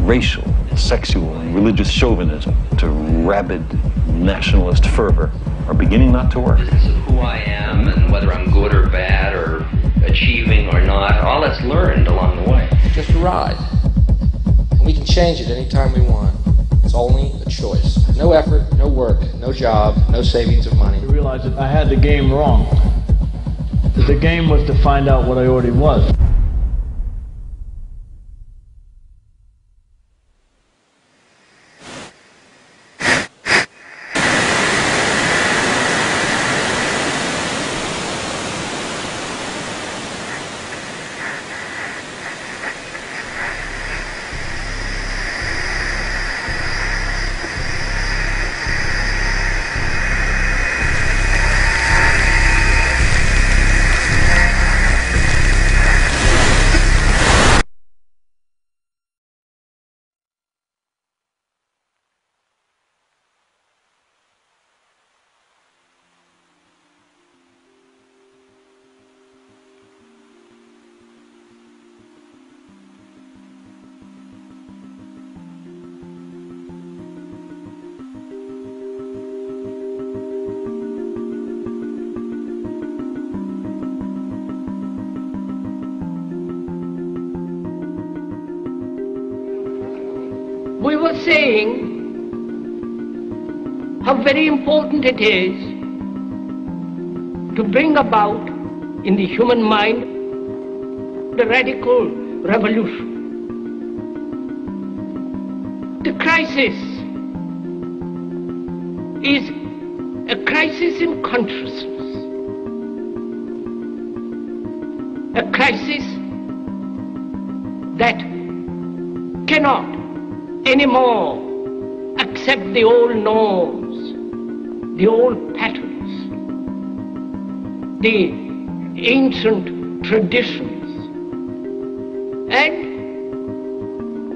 racial, sexual, and religious chauvinism to rabid nationalist fervor are beginning not to work. Business of who I am and whether I'm good or bad or achieving or not, all that's learned along the way. Just a ride. And we can change it anytime we want. It's only a choice. No effort, no work, no job, no savings of money. I realized that I had the game wrong. That the game was to find out what I already was. We were saying how very important it is to bring about in the human mind the radical revolution. The crisis is a crisis in consciousness, a crisis that cannot anymore accept the old norms, the old patterns, the ancient traditions. And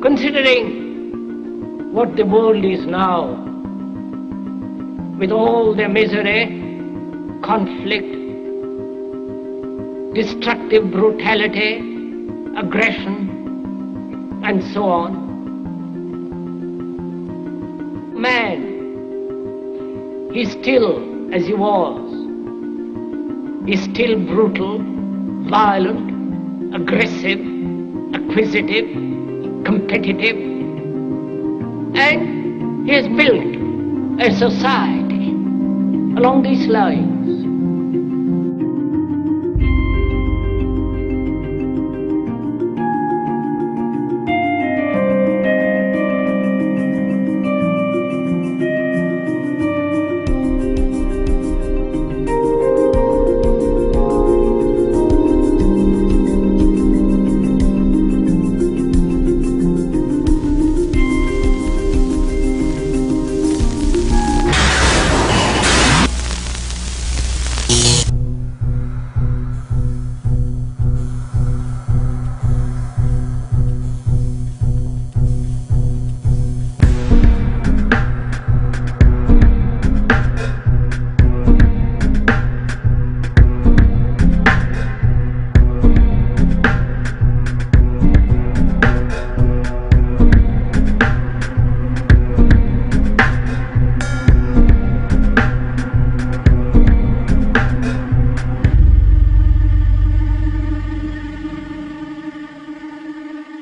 considering what the world is now, with all their misery, conflict, destructive brutality, aggression, and so on, man, he's still as he was. He's still brutal, violent, aggressive, acquisitive, competitive, and he has built a society along these lines.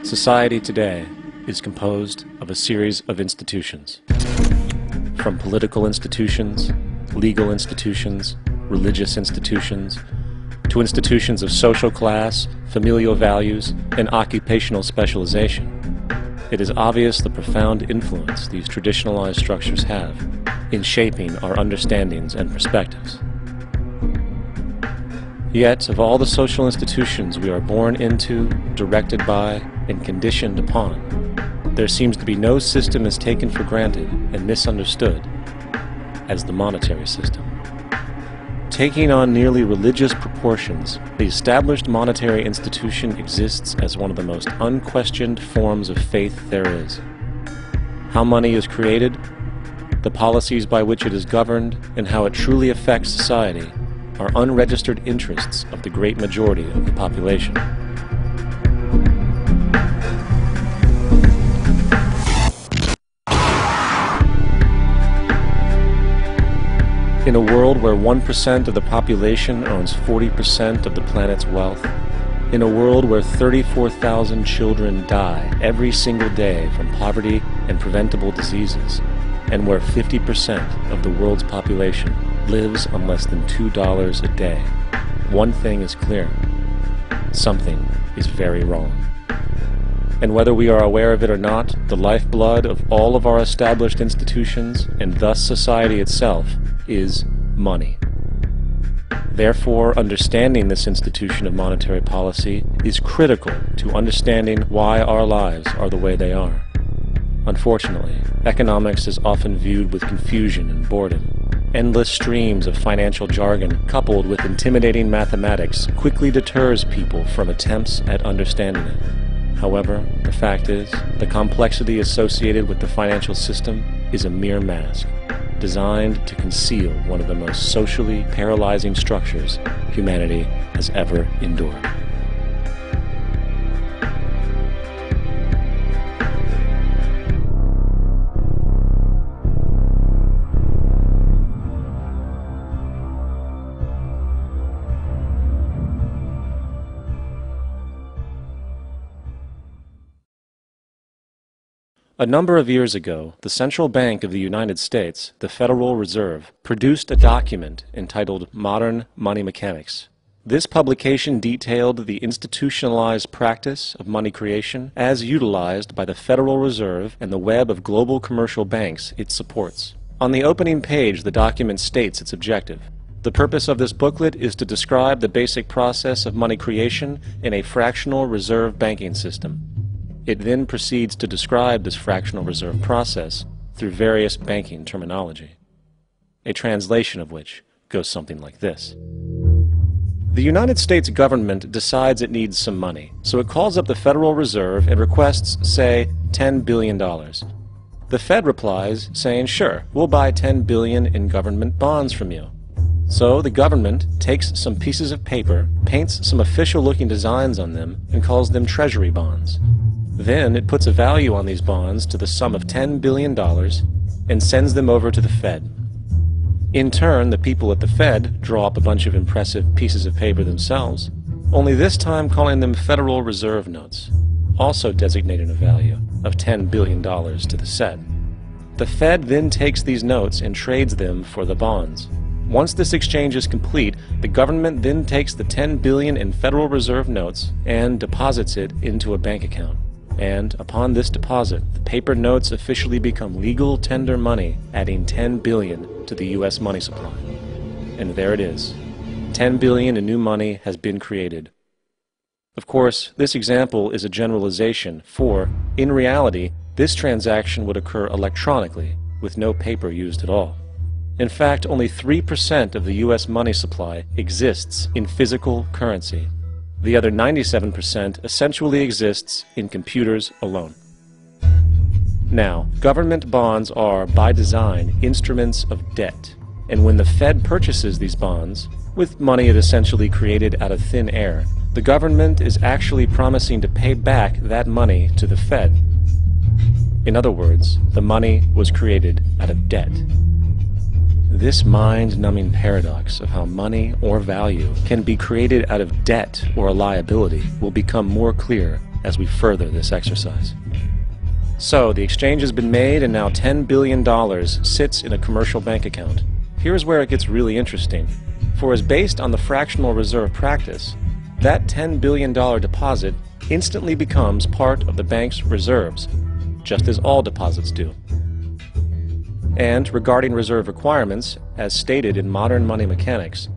Society today is composed of a series of institutions. From political institutions, legal institutions, religious institutions, to institutions of social class, familial values, and occupational specialization. It is obvious the profound influence these traditionalized structures have in shaping our understandings and perspectives. Yet, of all the social institutions we are born into, directed by, and conditioned upon, there seems to be no system as taken for granted and misunderstood as the monetary system. Taking on nearly religious proportions, the established monetary institution exists as one of the most unquestioned forms of faith there is. How money is created, the policies by which it is governed, and how it truly affects society are unregistered interests of the great majority of the population. In a world where 1% of the population owns 40% of the planet's wealth, in a world where 34,000 children die every single day from poverty and preventable diseases, and where 50% of the world's population lives on less than $2 a day, one thing is clear: something is very wrong. And whether we are aware of it or not, the lifeblood of all of our established institutions, and thus society itself, is money. Therefore, understanding this institution of monetary policy is critical to understanding why our lives are the way they are. Unfortunately, economics is often viewed with confusion and boredom. Endless streams of financial jargon coupled with intimidating mathematics quickly deters people from attempts at understanding it. However, the fact is, the complexity associated with the financial system is a mere mask, designed to conceal one of the most socially paralyzing structures humanity has ever endured. A number of years ago, the Central Bank of the United States, the Federal Reserve, produced a document entitled Modern Money Mechanics. This publication detailed the institutionalized practice of money creation as utilized by the Federal Reserve and the web of global commercial banks it supports. On the opening page, the document states its objective. The purpose of this booklet is to describe the basic process of money creation in a fractional reserve banking system. It then proceeds to describe this fractional reserve process through various banking terminology, a translation of which goes something like this. The United States government decides it needs some money, so it calls up the Federal Reserve and requests, say, $10 billion. The Fed replies, saying, sure, we'll buy $10 billion in government bonds from you. So the government takes some pieces of paper, paints some official-looking designs on them, and calls them treasury bonds. Then it puts a value on these bonds to the sum of $10 billion and sends them over to the Fed. In turn, the people at the Fed draw up a bunch of impressive pieces of paper themselves, only this time calling them Federal Reserve notes, also designating a value of $10 billion to the set. The Fed then takes these notes and trades them for the bonds. Once this exchange is complete, the government then takes the $10 billion in Federal Reserve notes and deposits it into a bank account. And upon this deposit, the paper notes officially become legal tender money, adding $10 billion to the U.S. money supply. And there it is. $10 billion in new money has been created. Of course, this example is a generalization, for, in reality, this transaction would occur electronically, with no paper used at all. In fact, only 3% of the U.S. money supply exists in physical currency. The other 97% essentially exists in computers alone. Now, government bonds are, by design, instruments of debt, and when the Fed purchases these bonds, with money it essentially created out of thin air, the government is actually promising to pay back that money to the Fed. In other words, the money was created out of debt. This mind-numbing paradox of how money or value can be created out of debt or a liability will become more clear as we further this exercise. So, the exchange has been made and now $10 billion sits in a commercial bank account. Here's where it gets really interesting. For as based on the fractional reserve practice, that $10 billion deposit instantly becomes part of the bank's reserves, just as all deposits do. And regarding reserve requirements, as stated in Modern Money Mechanics,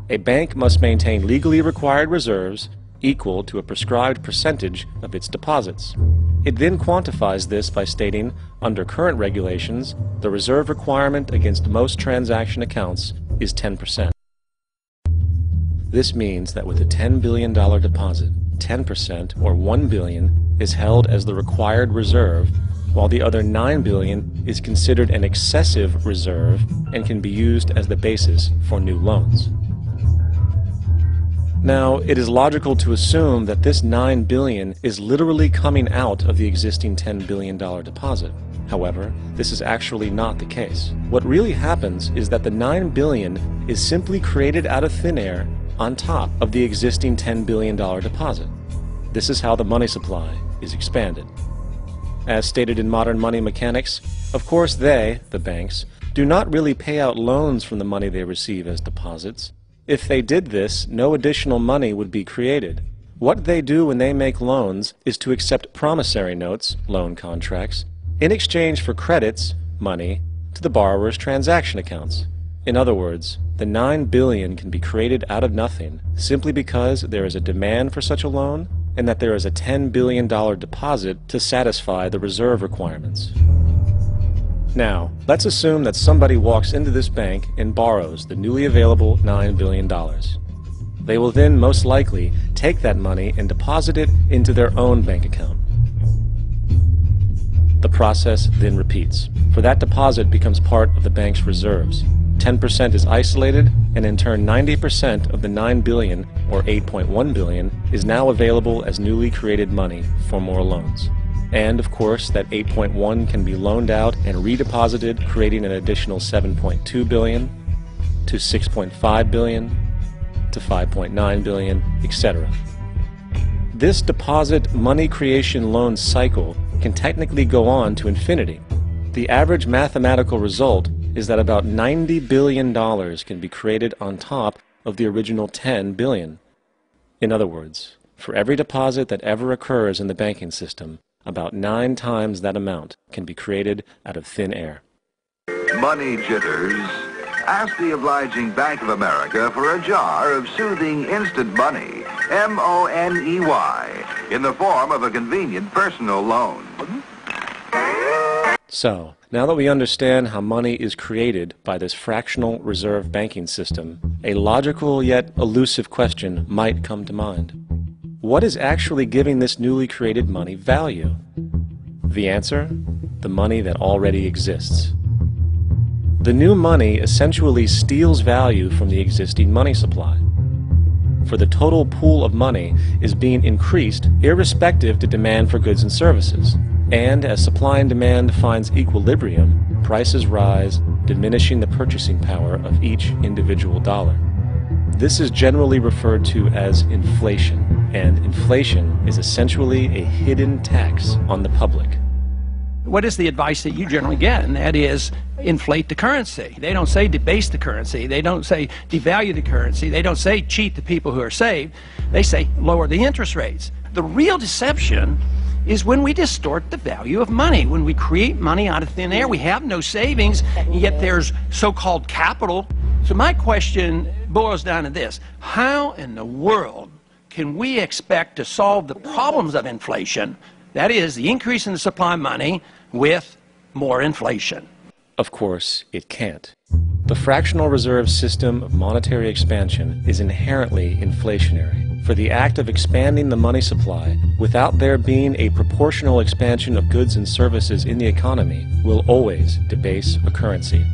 a bank must maintain legally required reserves equal to a prescribed percentage of its deposits. It then quantifies this by stating, under current regulations, the reserve requirement against most transaction accounts is 10%. This means that with a $10 billion deposit, 10%, or $1 billion, is held as the required reserve, while the other $9 billion is considered an excessive reserve and can be used as the basis for new loans. Now, it is logical to assume that this $9 billion is literally coming out of the existing $10 billion deposit. However, this is actually not the case. What really happens is that the $9 billion is simply created out of thin air on top of the existing $10 billion deposit. This is how the money supply is expanded. As stated in modern money mechanics, of course they, the banks, do not really pay out loans from the money they receive as deposits. If they did this, no additional money would be created. What they do when they make loans is to accept promissory notes, loan contracts, in exchange for credits, money, to the borrower's transaction accounts. In other words, the $9 billion can be created out of nothing simply because there is a demand for such a loan and that there is a $10 billion deposit to satisfy the reserve requirements. Now, let's assume that somebody walks into this bank and borrows the newly available $9 billion. They will then most likely take that money and deposit it into their own bank account. The process then repeats, for that deposit becomes part of the bank's reserves. 10% is isolated, and in turn 90% of the $9 billion, or $8.1 billion, is now available as newly created money for more loans. And of course, that 8.1 can be loaned out and redeposited, creating an additional 7.2 billion, to 6.5 billion, to 5.9 billion, etc. This deposit money creation loan cycle can technically go on to infinity. The average mathematical result is that about $90 billion can be created on top of the original $10 billion. In other words, for every deposit that ever occurs in the banking system, about 9 times that amount can be created out of thin air. Money jitters? Ask the obliging Bank of America for a jar of soothing instant money, M-O-N-E-Y, in the form of a convenient personal loan. So, now that we understand how money is created by this fractional reserve banking system, a logical yet elusive question might come to mind. What is actually giving this newly created money value? The answer? The money that already exists. The new money essentially steals value from the existing money supply. For the total pool of money is being increased irrespective to demand for goods and services. And as supply and demand finds equilibrium, prices rise, diminishing the purchasing power of each individual dollar. This is generally referred to as inflation, and inflation is essentially a hidden tax on the public. What is the advice that you generally get? And that is, inflate the currency. They don't say debase the currency. They don't say devalue the currency. They don't say cheat the people who are saved. They say lower the interest rates. The real deception is when we distort the value of money. When we create money out of thin air, we have no savings, and yet there's so-called capital. So my question boils down to this: how in the world can we expect to solve the problems of inflation, that is, the increase in the supply of money, with more inflation? Of course, it can't. The fractional reserve system of monetary expansion is inherently inflationary. For the act of expanding the money supply, without there being a proportional expansion of goods and services in the economy, will always debase a currency.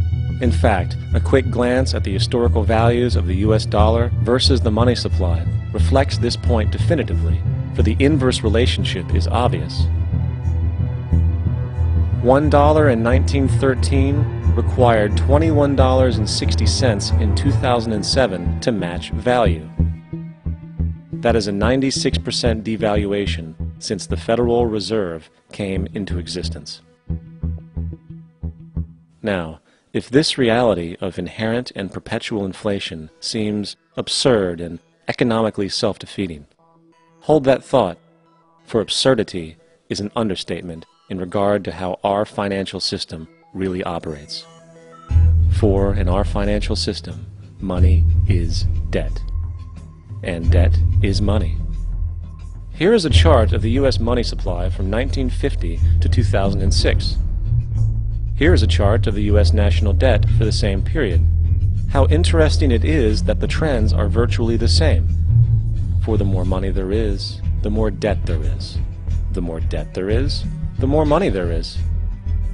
In fact, a quick glance at the historical values of the US dollar versus the money supply reflects this point definitively, for the inverse relationship is obvious. $1 in 1913 required $21.60 in 2007 to match value. That is a 96% devaluation since the Federal Reserve came into existence. Now, if this reality of inherent and perpetual inflation seems absurd and economically self-defeating, hold that thought, for absurdity is an understatement in regard to how our financial system really operates. For in our financial system, money is debt. And debt is money. Here is a chart of the U.S. money supply from 1950 to 2006. Here is a chart of the U.S. national debt for the same period. How interesting it is that the trends are virtually the same. For the more money there is, the more debt there is. The more debt there is, the more money there is.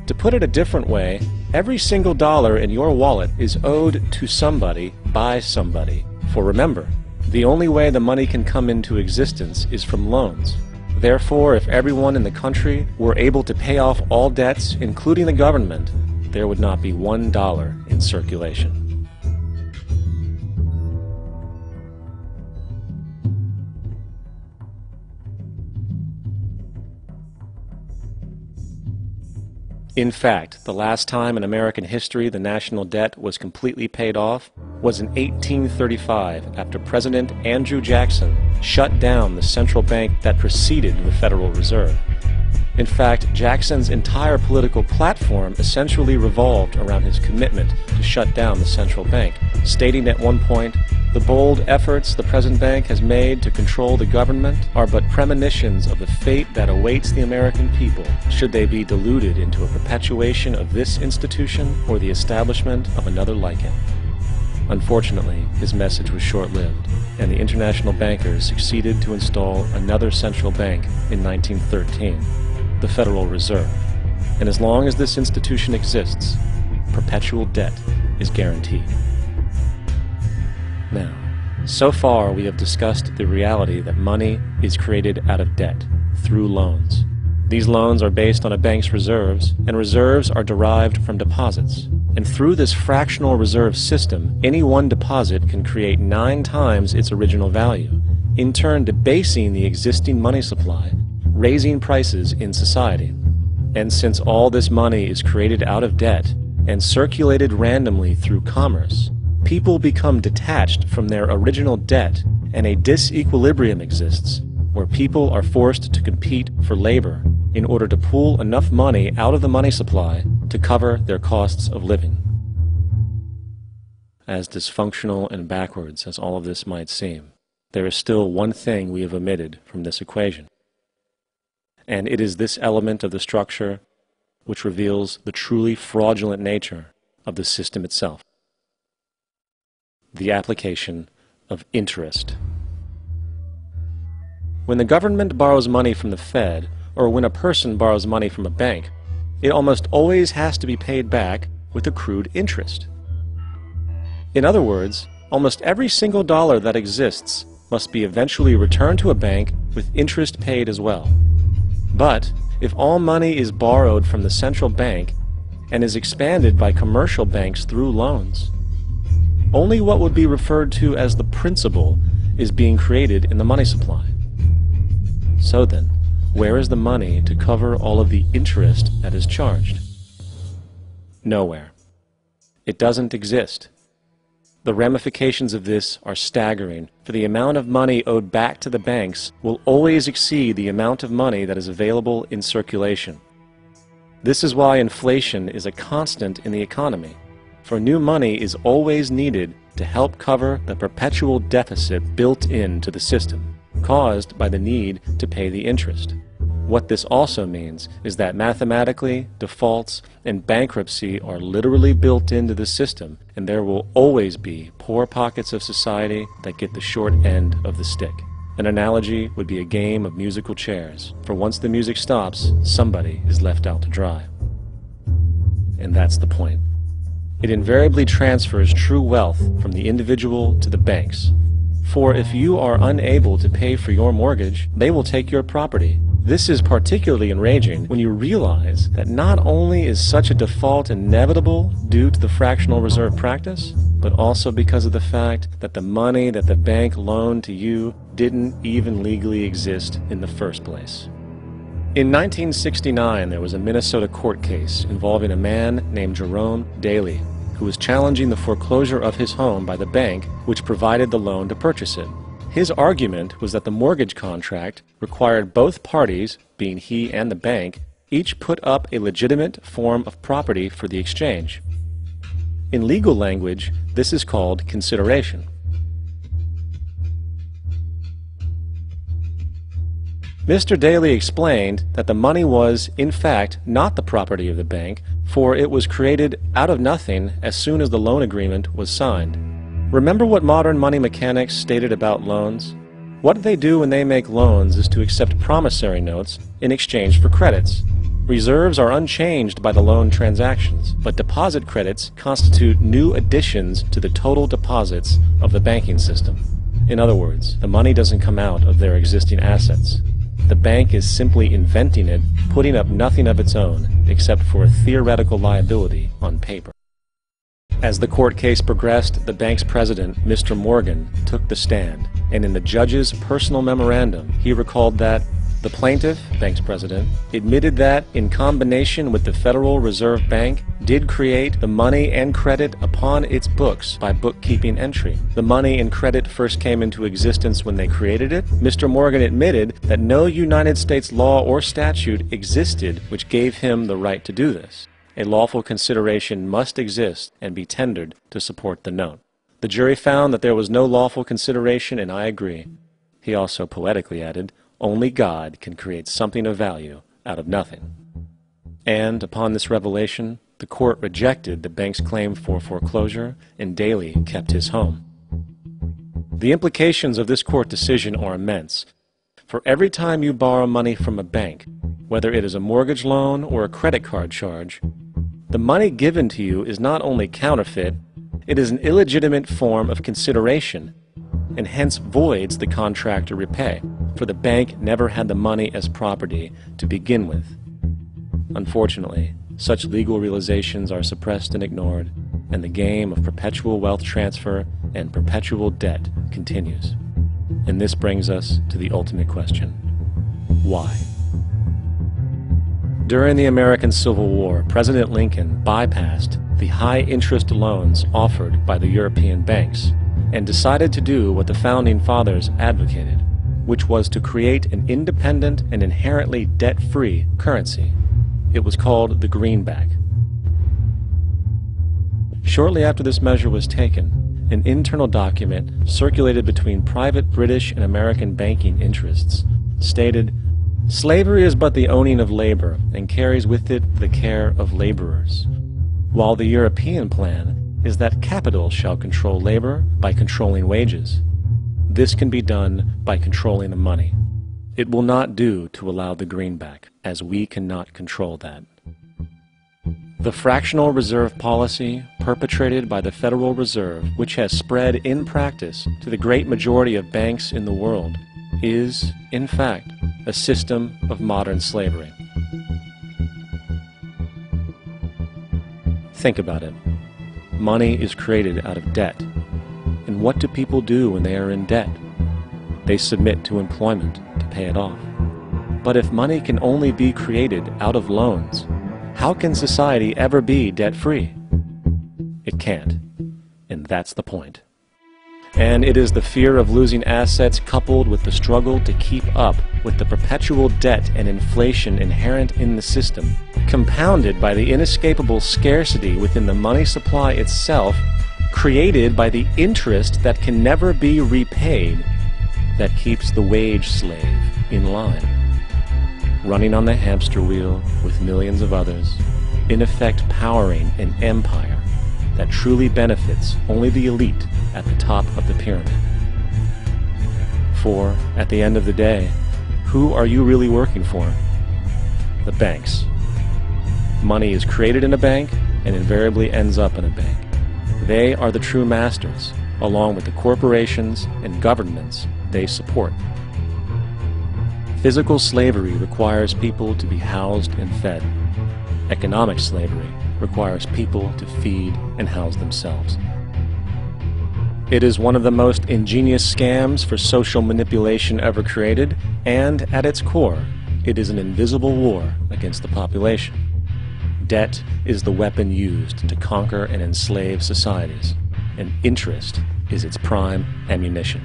To put it a different way, every single dollar in your wallet is owed to somebody by somebody. For remember, the only way the money can come into existence is from loans. Therefore, if everyone in the country were able to pay off all debts, including the government, there would not be $1 in circulation. In fact, the last time in American history the national debt was completely paid off was in 1835, after President Andrew Jackson shut down the central bank that preceded the Federal Reserve. In fact, Jackson's entire political platform essentially revolved around his commitment to shut down the central bank, stating at one point, "The bold efforts the present bank has made to control the government are but premonitions of the fate that awaits the American people, should they be deluded into a perpetuation of this institution or the establishment of another like it." Unfortunately, his message was short-lived, and the international bankers succeeded to install another central bank in 1913, the Federal Reserve. And as long as this institution exists, perpetual debt is guaranteed. Now, so far we have discussed the reality that money is created out of debt, through loans. These loans are based on a bank's reserves, and reserves are derived from deposits. And through this fractional reserve system, any one deposit can create 9 times its original value, in turn debasing the existing money supply, raising prices in society. And since all this money is created out of debt and circulated randomly through commerce, people become detached from their original debt, and a disequilibrium exists where people are forced to compete for labor in order to pull enough money out of the money supply to cover their costs of living. As dysfunctional and backwards as all of this might seem, there is still one thing we have omitted from this equation. And it is this element of the structure which reveals the truly fraudulent nature of the system itself: the application of interest. When the government borrows money from the Fed, or when a person borrows money from a bank, it almost always has to be paid back with accrued interest. In other words, almost every single dollar that exists must be eventually returned to a bank with interest paid as well. But if all money is borrowed from the central bank and is expanded by commercial banks through loans, only what would be referred to as the principal is being created in the money supply. So then, where is the money to cover all of the interest that is charged? Nowhere. It doesn't exist. The ramifications of this are staggering, for the amount of money owed back to the banks will always exceed the amount of money that is available in circulation. This is why inflation is a constant in the economy, for new money is always needed to help cover the perpetual deficit built into the system, caused by the need to pay the interest. What this also means is that mathematically, defaults and bankruptcy are literally built into the system, and there will always be poor pockets of society that get the short end of the stick. An analogy would be a game of musical chairs, for once the music stops, somebody is left out to dry. And that's the point. It invariably transfers true wealth from the individual to the banks. For if you are unable to pay for your mortgage, they will take your property. This is particularly enraging when you realize that not only is such a default inevitable due to the fractional reserve practice, but also because of the fact that the money that the bank loaned to you didn't even legally exist in the first place. In 1969, there was a Minnesota court case involving a man named Jerome Daly, who was challenging the foreclosure of his home by the bank which provided the loan to purchase it. His argument was that the mortgage contract required both parties, being he and the bank, each put up a legitimate form of property for the exchange. In legal language, this is called consideration. Mr. Daly explained that the money was, in fact, not the property of the bank, for it was created out of nothing as soon as the loan agreement was signed. Remember what modern money mechanics stated about loans? What they do when they make loans is to accept promissory notes in exchange for credits. Reserves are unchanged by the loan transactions, but deposit credits constitute new additions to the total deposits of the banking system. In other words, the money doesn't come out of their existing assets. the bank is simply inventing it, putting up nothing of its own except for a theoretical liability on paper. As the court case progressed, the bank's president, Mr. Morgan, took the stand, and in the judge's personal memorandum, he recalled that the plaintiff, bank's president, admitted that, in combination with the Federal Reserve Bank, did create the money and credit upon its books by bookkeeping entry. The money and credit first came into existence when they created it. Mr. Morgan admitted that no United States law or statute existed which gave him the right to do this. A lawful consideration must exist and be tendered to support the note. The jury found that there was no lawful consideration, and I agree. He also poetically added, "Only God can create something of value out of nothing." And upon this revelation, the court rejected the bank's claim for foreclosure, and Daly kept his home. The implications of this court decision are immense. For every time you borrow money from a bank, whether it is a mortgage loan or a credit card charge, the money given to you is not only counterfeit, it is an illegitimate form of consideration, and hence voids the contract to repay, for the bank never had the money as property to begin with. Unfortunately, such legal realizations are suppressed and ignored, and the game of perpetual wealth transfer and perpetual debt continues. And this brings us to the ultimate question: why? During the American Civil War, President Lincoln bypassed the high-interest loans offered by the European banks and decided to do what the Founding Fathers advocated, which was to create an independent and inherently debt-free currency. It was called the greenback. Shortly after this measure was taken, an internal document circulated between private British and American banking interests stated, "Slavery is but the owning of labor, and carries with it the care of laborers, while the European plan is that capital shall control labor by controlling wages. This can be done by controlling the money. It will not do to allow the greenback, as we cannot control that." The fractional reserve policy perpetrated by the Federal Reserve, which has spread in practice to the great majority of banks in the world, is, in fact, a system of modern slavery. Think about it. Money is created out of debt. And what do people do when they are in debt? They submit to employment to pay it off. But if money can only be created out of loans, how can society ever be debt-free? It can't. And that's the point. And it is the fear of losing assets coupled with the struggle to keep up with the perpetual debt and inflation inherent in the system, compounded by the inescapable scarcity within the money supply itself, created by the interest that can never be repaid, that keeps the wage slave in line, running on the hamster wheel with millions of others, in effect powering an empire that truly benefits only the elite at the top of the pyramid. For, at the end of the day, who are you really working for? The banks. Money is created in a bank and invariably ends up in a bank. They are the true masters, along with the corporations and governments they support. Physical slavery requires people to be housed and fed. Economic slavery requires people to feed and house themselves. It is one of the most ingenious scams for social manipulation ever created, and at its core, it is an invisible war against the population. Debt is the weapon used to conquer and enslave societies, and interest is its prime ammunition.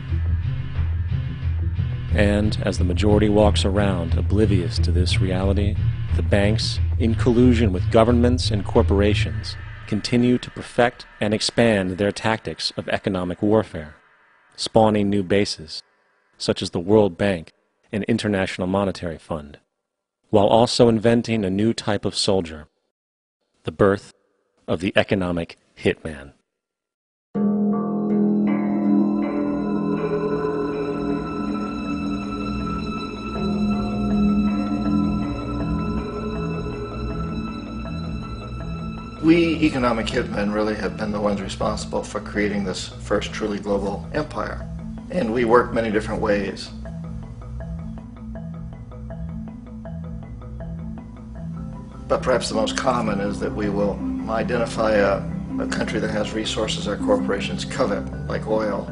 And as the majority walks around oblivious to this reality, the banks, in collusion with governments and corporations, continue to perfect and expand their tactics of economic warfare, spawning new bases, such as the World Bank and International Monetary Fund, while also inventing a new type of soldier, the birth of the economic hitman. We economic hitmen really have been the ones responsible for creating this first truly global empire. And we work many different ways. but perhaps the most common is that we will identify a country that has resources our corporations covet, like oil,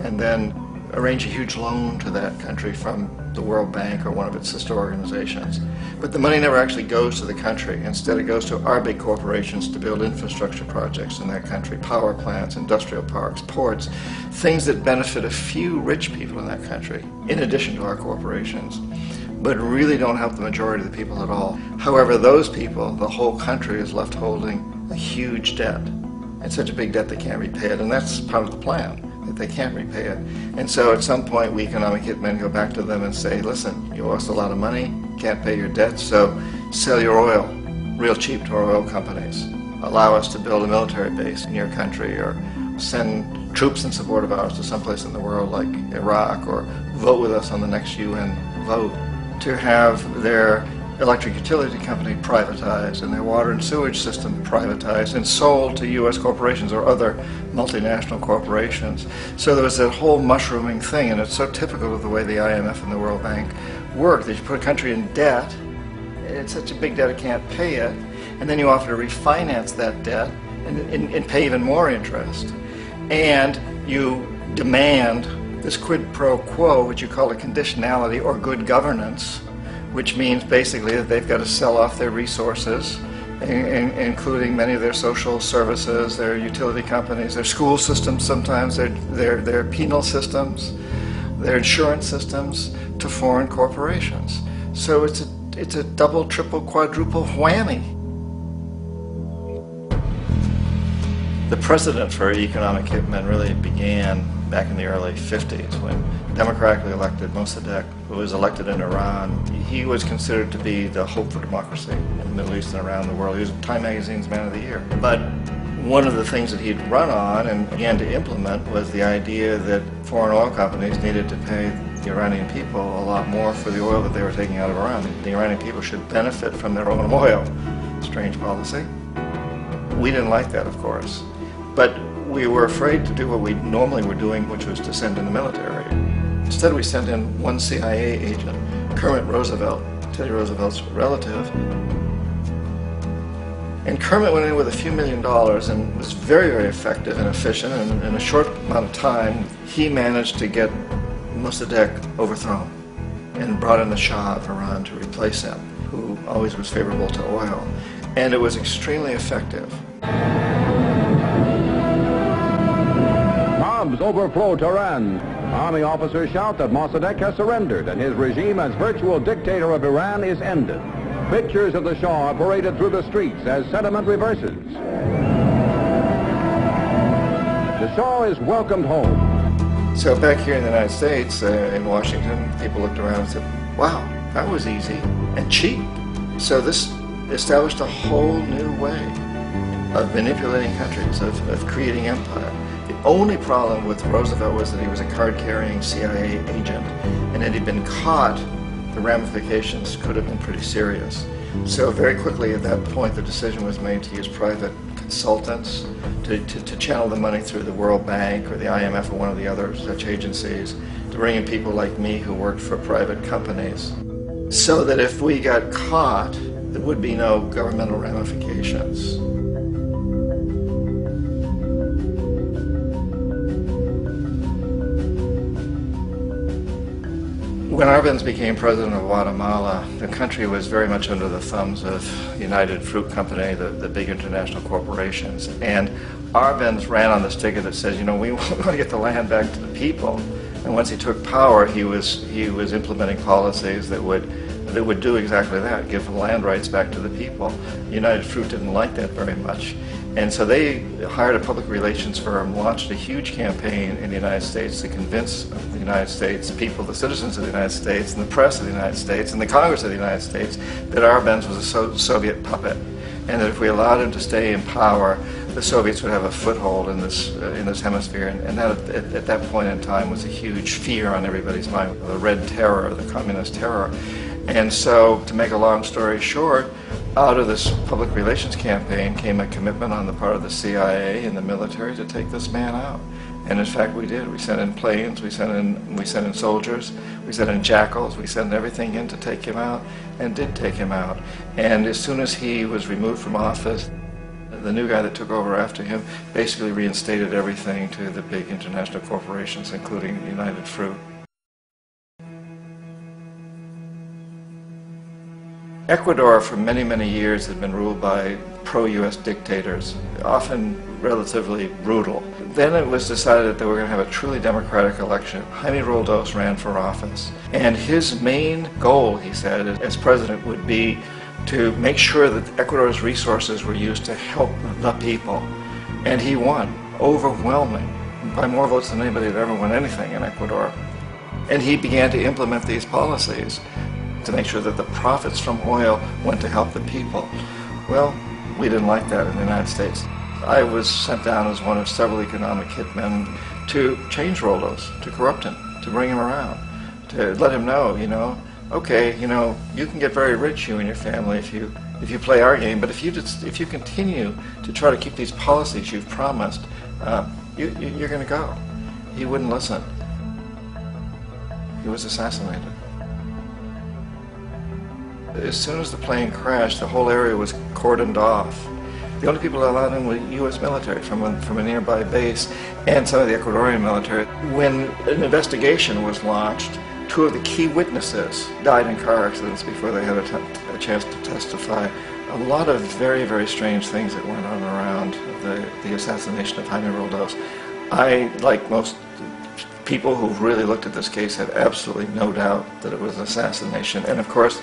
and then arrange a huge loan to that country from the World Bank or one of its sister organizations. But the money never actually goes to the country. Instead, it goes to our big corporations to build infrastructure projects in that country, power plants, industrial parks, ports, things that benefit a few rich people in that country, in addition to our corporations, but really don't help the majority of the people at all. However, those people, the whole country is left holding a huge debt. It's such a big debt they can't repay it, and that's part of the plan, that they can't repay it. And so at some point, we economic hitmen go back to them and say, listen, you owe us a lot of money, can't pay your debt, so sell your oil real cheap to our oil companies. Allow us to build a military base in your country, or send troops in support of ours to someplace in the world like Iraq, or vote with us on the next UN vote. To have their electric utility company privatized and their water and sewage system privatized and sold to U.S. corporations or other multinational corporations. So there was that whole mushrooming thing, and it's so typical of the way the IMF and the World Bank work, that you put a country in debt, it's such a big debt it can't pay it, and then you offer to refinance that debt and pay even more interest. And you demand this quid pro quo, which you call a conditionality or good governance, which means basically that they've got to sell off their resources, including many of their social services, their utility companies, their school systems sometimes, their penal systems, their insurance systems, to foreign corporations. So it's a double, triple, quadruple whammy. The precedent for economic hitmen really began back in the early 50s when democratically elected Mossadegh, who was elected in Iran, he was considered to be the hope for democracy in the Middle East and around the world. He was Time Magazine's Man of the Year. But one of the things that he'd run on and began to implement was the idea that foreign oil companies needed to pay the Iranian people a lot more for the oil that they were taking out of Iran. The Iranian people should benefit from their own oil. Strange policy. We didn't like that, of course. But we were afraid to do what we normally were doing, which was to send in the military. Instead, we sent in one CIA agent, Kermit Roosevelt, Teddy Roosevelt's relative. And Kermit went in with a few $1 million and was very, very effective and efficient. And in a short amount of time, he managed to get Mossadegh overthrown and brought in the Shah of Iran to replace him, who always was favorable to oil. And it was extremely effective. Bombs overflow Tehran. Army officers shout that Mossadegh has surrendered and his regime as virtual dictator of Iran is ended. Pictures of the Shah are paraded through the streets as sentiment reverses. The Shah is welcomed home. So back here in the United States, in Washington, people looked around and said, wow, that was easy and cheap. So this established a whole new way of manipulating countries, of creating empire. The only problem with Roosevelt was that he was a card-carrying CIA agent, and had he been caught, the ramifications could have been pretty serious. So very quickly at that point, the decision was made to use private consultants to channel the money through the World Bank or the IMF or one of the other such agencies, to bring in people like me who worked for private companies, so that if we got caught, there would be no governmental ramifications. When Arbenz became president of Guatemala, the country was very much under the thumbs of United Fruit Company, the big international corporations. And Arbenz ran on this ticket that says, you know, we want to get the land back to the people. And once he took power, he was implementing policies that would do exactly that, give the land rights back to the people. United Fruit didn't like that very much. And so they hired a public relations firm, launched a huge campaign in the United States to convince the United States people, the citizens of the United States, and the press of the United States, and the Congress of the United States, that Arbenz was a Soviet puppet, and that if we allowed him to stay in power, the Soviets would have a foothold in this hemisphere. And that, at that point in time, was a huge fear on everybody's mind, the Red Terror, the Communist Terror. And so, to make a long story short, out of this public relations campaign came a commitment on the part of the CIA and the military to take this man out. And in fact, we did. We sent in planes, we sent in soldiers, we sent in jackals, we sent everything in to take him out, and did take him out. And as soon as he was removed from office, the new guy that took over after him basically reinstated everything to the big international corporations, including United Fruit. Ecuador for many, many years had been ruled by pro-US dictators, often relatively brutal. Then it was decided that they were going to have a truly democratic election. Jaime Roldos ran for office, and his main goal, he said, as president would be to make sure that Ecuador's resources were used to help the people. And he won, overwhelming, by more votes than anybody had ever won anything in Ecuador. And he began to implement these policies to make sure that the profits from oil went to help the people. Well, we didn't like that in the United States. I was sent down as one of several economic hitmen to change Roldos, to corrupt him, to bring him around, to let him know, okay, you can get very rich, you and your family, if you play our game, but if you continue to try to keep these policies you've promised, you're going to go. He wouldn't listen. He was assassinated. As soon as the plane crashed, the whole area was cordoned off. The only people allowed in were U.S. military from a nearby base and some of the Ecuadorian military. When an investigation was launched, two of the key witnesses died in car accidents before they had a chance to testify. A lot of very, very strange things that went on around the assassination of Jaime Roldos. I, like most people who've really looked at this case, have absolutely no doubt that it was an assassination. And of course,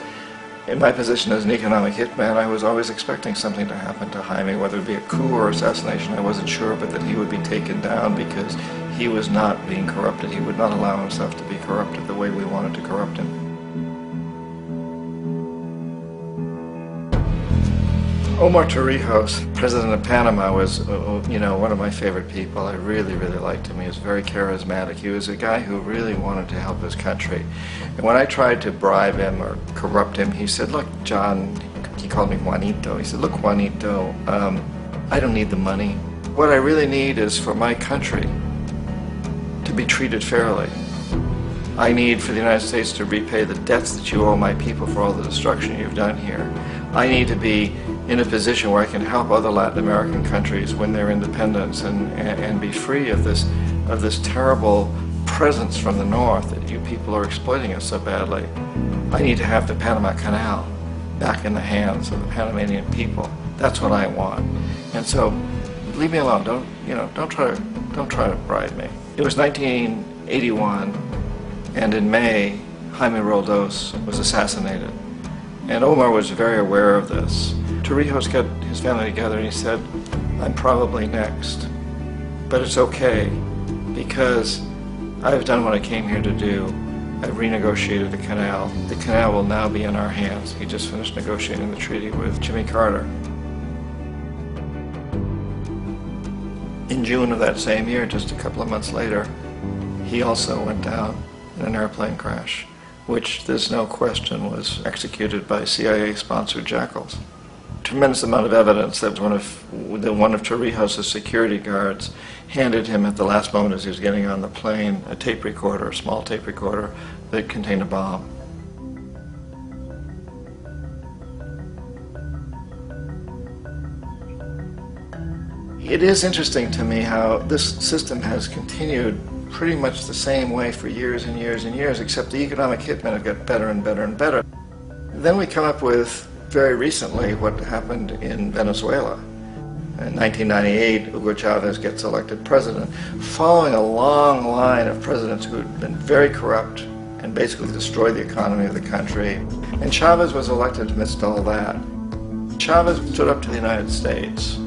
in my position as an economic hitman, I was always expecting something to happen to Jaime, whether it be a coup or assassination, I wasn't sure, but that he would be taken down because he was not being corrupted. He would not allow himself to be corrupted the way we wanted to corrupt him. Omar Torrijos, president of Panama, was, one of my favorite people. I really, really liked him. He was very charismatic. He was a guy who really wanted to help his country. And when I tried to bribe him or corrupt him, he said, look, John, he called me Juanito. He said, look, Juanito, I don't need the money. What I really need is for my country to be treated fairly. I need for the United States to repay the debts that you owe my people for all the destruction you've done here. I need to be in a position where I can help other Latin American countries win their independence and be free of this terrible presence from the north that you people are exploiting us so badly. I need to have the Panama Canal back in the hands of the Panamanian people. That's what I want. And so, leave me alone. Don't try to bribe me. It was 1981, and in May, Jaime Roldos was assassinated. And Omar was very aware of this. Torrijos got his family together and he said, I'm probably next, but it's okay because I've done what I came here to do. I've renegotiated the canal. The canal will now be in our hands. He just finished negotiating the treaty with Jimmy Carter. In June of that same year, just a couple of months later, he also went down in an airplane crash, which there's no question was executed by CIA-sponsored jackals. Tremendous amount of evidence that one of Torrijos' security guards handed him at the last moment as he was getting on the plane a tape recorder, a small tape recorder that contained a bomb. It is interesting to me how this system has continued pretty much the same way for years and years and years, except the economic hitmen have got better and better and better. Then we come up with, very recently, what happened in Venezuela. In 1998, Hugo Chavez gets elected president, following a long line of presidents who had been very corrupt and basically destroyed the economy of the country. And Chavez was elected amidst all that. Chavez stood up to the United States,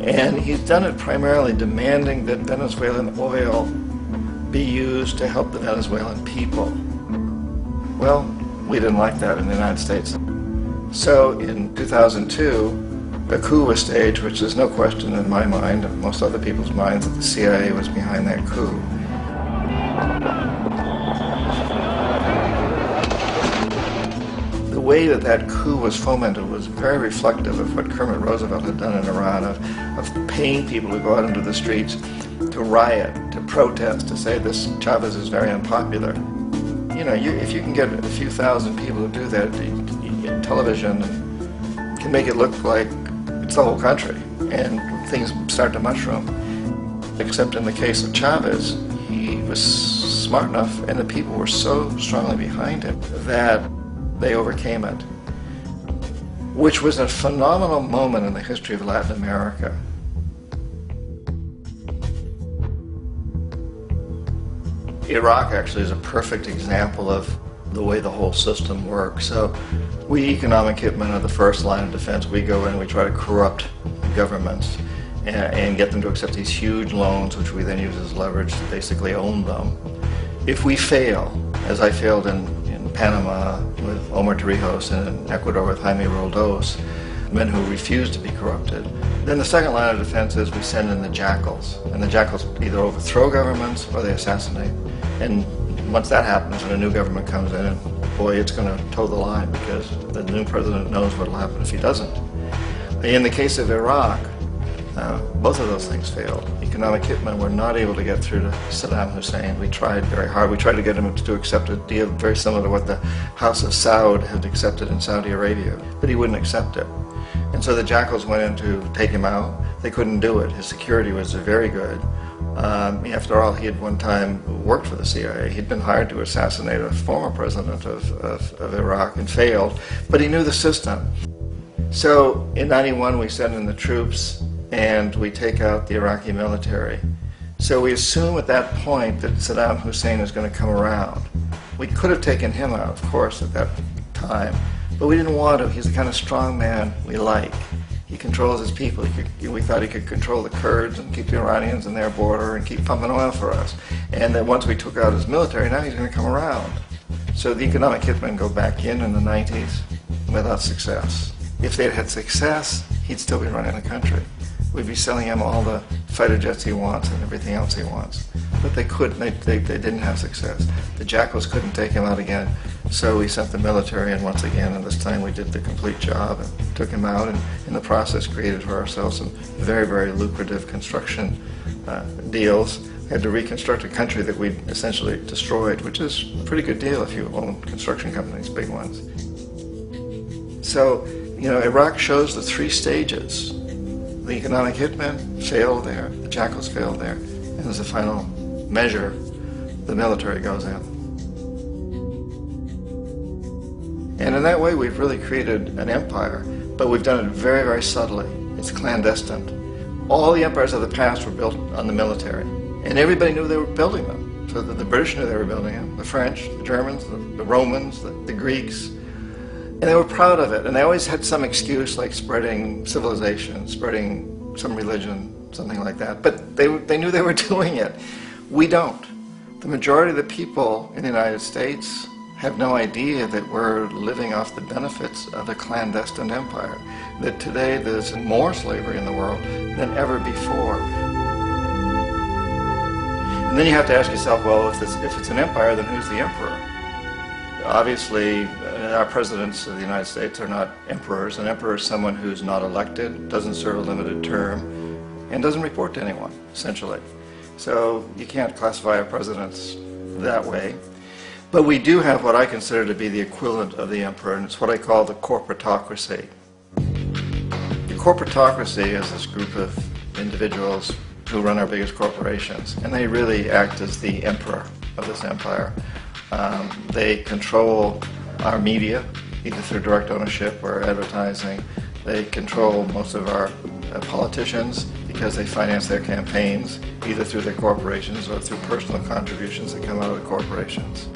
and he's done it primarily demanding that Venezuelan oil be used to help the Venezuelan people. Well, we didn't like that in the United States. So in 2002, a coup was staged, which there's no question in my mind, and most other people's minds, that the CIA was behind that coup. way that that coup was fomented was very reflective of what Kermit Roosevelt had done in Iran, of paying people to go out into the streets to riot, to protest, to say this Chavez is very unpopular. You know, if you can get a few thousand people to do that, television can make it look like it's the whole country, and things start to mushroom. Except in the case of Chavez, he was smart enough, and the people were so strongly behind him that they overcame it, which was a phenomenal moment in the history of Latin America. Iraq actually is a perfect example of the way the whole system works. So we economic hitmen are the first line of defense. We go in and we try to corrupt governments and get them to accept these huge loans, which we then use as leverage to basically own them. If we fail, as I failed in Panama with Omar Torrijos and in Ecuador with Jaime Roldos, men who refused to be corrupted, then the second line of defense is we send in the jackals. And the jackals either overthrow governments or they assassinate. And once that happens and a new government comes in, boy, it's going to toe the line because the new president knows what will happen if he doesn't. In the case of Iraq, both of those things failed. Economic hitmen were not able to get through to Saddam Hussein. We tried very hard. We tried to get him to accept a deal very similar to what the House of Saud had accepted in Saudi Arabia, but he wouldn't accept it. And so the jackals went in to take him out. They couldn't do it. His security was very good. After all, he had one time worked for the CIA. He'd been hired to assassinate a former president of Iraq and failed, but he knew the system. So in '91 we send in the troops and we take out the Iraqi military. So we assume at that point that Saddam Hussein is going to come around. We could have taken him out, of course, at that time, but we didn't want to. He's the kind of strong man we like. He controls his people. We thought he could control the Kurds and keep the Iranians in their border and keep pumping oil for us. And that once we took out his military, now he's going to come around. So the economic hitmen go back in the 90s without success. If they'd had success, he'd still be running the country. We'd be selling him all the fighter jets he wants and everything else he wants. But they couldn't. They didn't have success. The jackals couldn't take him out again, so we sent the military in once again, and this time we did the complete job and took him out, and in the process created for ourselves some very, very lucrative construction deals. We had to reconstruct a country that we'd essentially destroyed, which is a pretty good deal if you own construction companies, big ones. So, you know, Iraq shows the three stages. The economic hitmen failed there, the jackals failed there, and as a final measure, the military goes in. And in that way, we've really created an empire, but we've done it very, very subtly. It's clandestine. All the empires of the past were built on the military, and everybody knew they were building them. So the British knew they were building them, the French, the Germans, the Romans, the Greeks. And they were proud of it, and they always had some excuse like spreading civilization, spreading some religion, something like that. But they knew they were doing it. We don't. The majority of the people in the United States have no idea that we're living off the benefits of a clandestine empire, that today there's more slavery in the world than ever before. And then you have to ask yourself, well, if it's an empire, then who's the emperor? Obviously, our presidents of the United States are not emperors. An emperor is someone who's not elected, doesn't serve a limited term, and doesn't report to anyone, essentially. So you can't classify our presidents that way. But we do have what I consider to be the equivalent of the emperor, and it's what I call the corporatocracy. The corporatocracy is this group of individuals who run our biggest corporations, and they really act as the emperor of this empire. They control our media, either through direct ownership or advertising. They control most of our politicians because they finance their campaigns, either through their corporations or through personal contributions that come out of the corporations.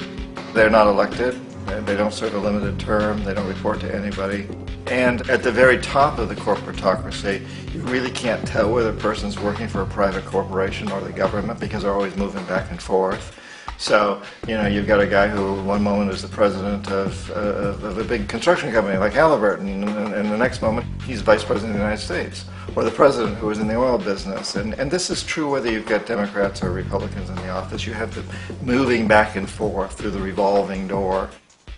They're not elected, they don't serve a limited term, they don't report to anybody. And at the very top of the corporatocracy, you really can't tell whether a person's working for a private corporation or the government because they're always moving back and forth. So, you know, you've got a guy who one moment is the president of a big construction company like Halliburton, and the next moment he's vice president of the United States, or the president who is in the oil business. And this is true whether you've got Democrats or Republicans in the office. You have them moving back and forth through the revolving door.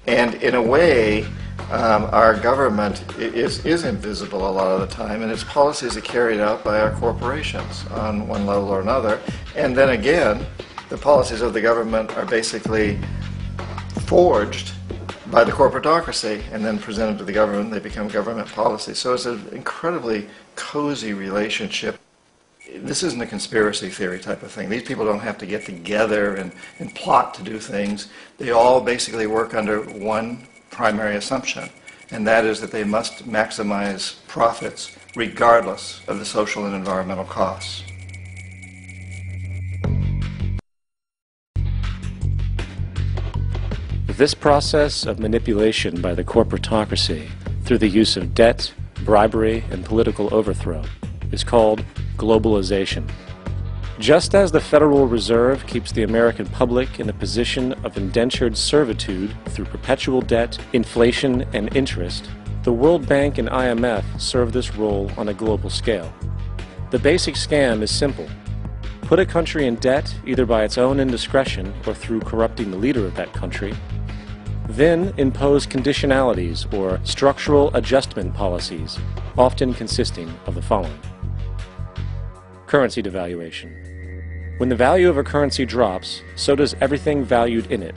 And in a way, Our government is invisible a lot of the time, and its policies are carried out by our corporations on one level or another. And then again, the policies of the government are basically forged by the corporatocracy and then presented to the government. They become government policies. So it's an incredibly cozy relationship. This isn't a conspiracy theory type of thing. These people don't have to get together and plot to do things. They all basically work under one primary assumption, and that is that they must maximize profits regardless of the social and environmental costs. This process of manipulation by the corporatocracy through the use of debt, bribery, and political overthrow is called globalization. Just as the Federal Reserve keeps the American public in a position of indentured servitude through perpetual debt, inflation, and interest, the World Bank and IMF serve this role on a global scale. The basic scam is simple. Put a country in debt either by its own indiscretion or through corrupting the leader of that country, then impose conditionalities or structural adjustment policies, often consisting of the following. Currency devaluation. When the value of a currency drops, so does everything valued in it.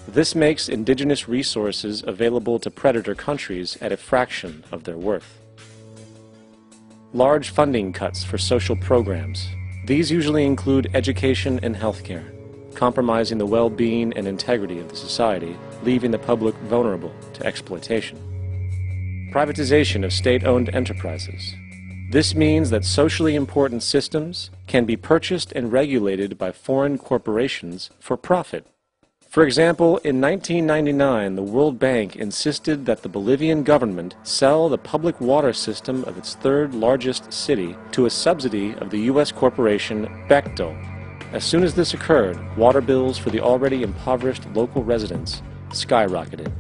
This makes indigenous resources available to predator countries at a fraction of their worth. Large funding cuts for social programs. These usually include education and healthcare, compromising the well-being and integrity of the society, leaving the public vulnerable to exploitation. Privatization of state-owned enterprises. This means that socially important systems can be purchased and regulated by foreign corporations for profit. For example, in 1999, the World Bank insisted that the Bolivian government sell the public water system of its third largest city to a subsidy of the U.S. corporation Bechtel. As soon as this occurred, water bills for the already impoverished local residents skyrocketed.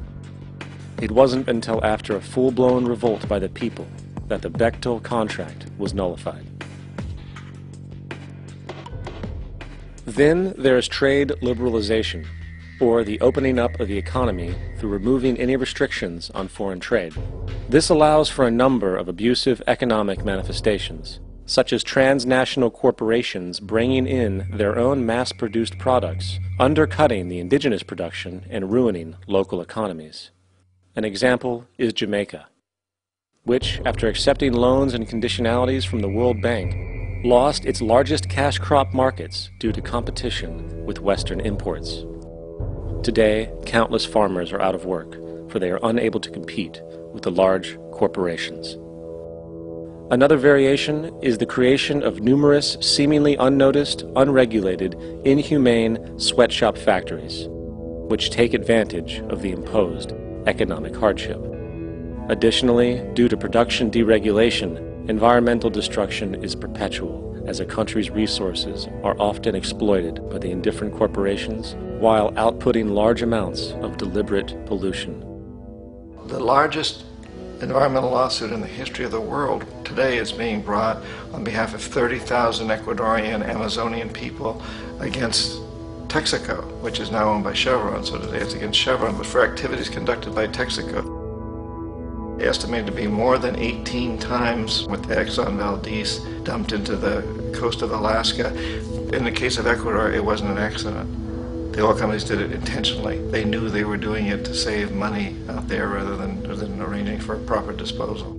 It wasn't until after a full-blown revolt by the people that the Bechtel contract was nullified. Then there is trade liberalization, or the opening up of the economy through removing any restrictions on foreign trade. This allows for a number of abusive economic manifestations, such as transnational corporations bringing in their own mass-produced products, undercutting the indigenous production and ruining local economies. An example is Jamaica, which, after accepting loans and conditionalities from the World Bank, lost its largest cash crop markets due to competition with Western imports. Today, countless farmers are out of work, for they are unable to compete with the large corporations. Another variation is the creation of numerous seemingly unnoticed, unregulated, inhumane sweatshop factories, which take advantage of the imposed economic hardship. Additionally, due to production deregulation, environmental destruction is perpetual, as a country's resources are often exploited by the indifferent corporations while outputting large amounts of deliberate pollution. The largest environmental lawsuit in the history of the world today is being brought on behalf of 30,000 Ecuadorian Amazonian people against Texaco, which is now owned by Chevron. So today it's against Chevron, but for activities conducted by Texaco. Estimated to be more than 18 times what the Exxon Valdez dumped into the coast of Alaska. In the case of Ecuador, it wasn't an accident. The oil companies did it intentionally. They knew they were doing it to save money out there rather than arranging for proper disposal.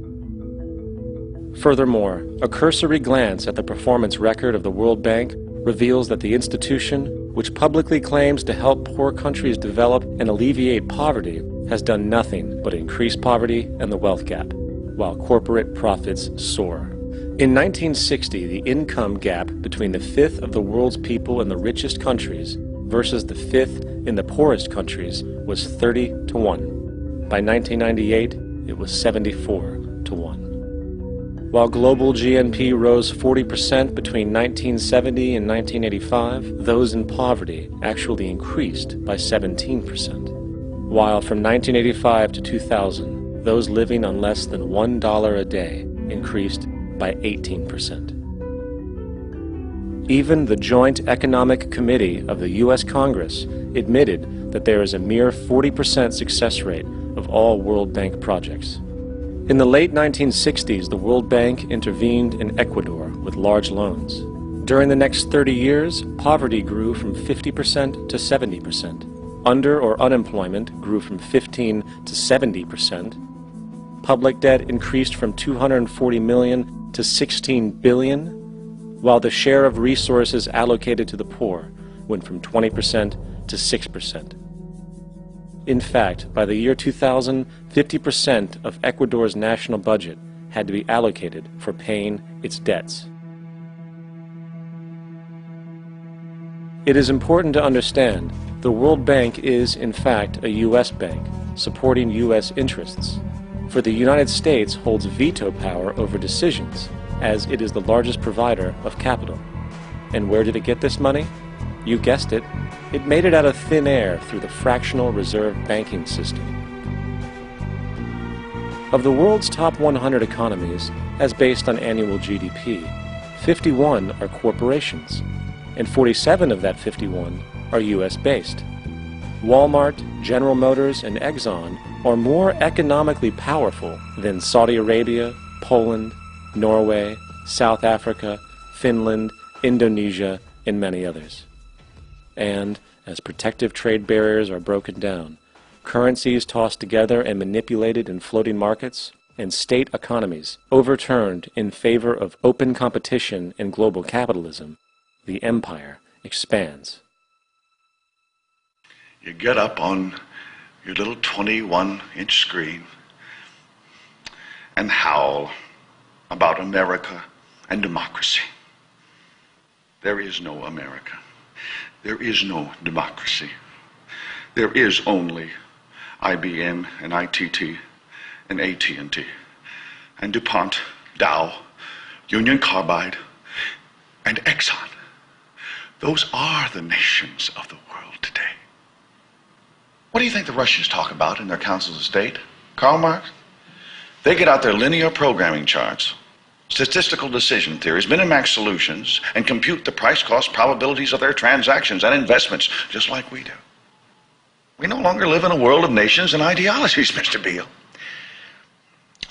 Furthermore, a cursory glance at the performance record of the World Bank reveals that the institution, which publicly claims to help poor countries develop and alleviate poverty, has done nothing but increase poverty and the wealth gap, while corporate profits soar. In 1960, the income gap between the fifth of the world's people in the richest countries versus the fifth in the poorest countries was 30 to 1. By 1998, it was 74 to 1. While global GNP rose 40% between 1970 and 1985, those in poverty actually increased by 17%. While from 1985 to 2000, those living on less than $1 a day increased by 18%. Even the Joint Economic Committee of the U.S. Congress admitted that there is a mere 40% success rate of of all World Bank projects. In the late 1960s, the World Bank intervened in Ecuador with large loans. During the next 30 years, poverty grew from 50% to 70%. Under or unemployment grew from 15 to 70%. Public debt increased from 240 million to 16 billion, while the share of resources allocated to the poor went from 20% to 6%. In fact, by the year 2000, 50% of Ecuador's national budget had to be allocated for paying its debts. It is important to understand the World Bank is, in fact, a U.S. bank, supporting U.S. interests. For the United States holds veto power over decisions, as it is the largest provider of capital. And where did it get this money? You guessed it. It made it out of thin air through the fractional reserve banking system. Of the world's top 100 economies, as based on annual GDP, 51 are corporations, and 47 of that 51 are U.S.-based. Walmart, General Motors, and Exxon are more economically powerful than Saudi Arabia, Poland, Norway, South Africa, Finland, Indonesia, and many others. And, as protective trade barriers are broken down, currencies tossed together and manipulated in floating markets, and state economies overturned in favor of open competition and global capitalism, the empire expands. You get up on your little 21-inch screen and howl about America and democracy. There is no America. There is no democracy. There is only IBM and ITT and AT&T and DuPont, Dow, Union Carbide, and Exxon. Those are the nations of the world today. What do you think the Russians talk about in their councils of state? Karl Marx? They get out their linear programming charts, statistical decision theories, minimax solutions, and compute the price-cost probabilities of their transactions and investments, just like we do. We no longer live in a world of nations and ideologies, Mr. Beale.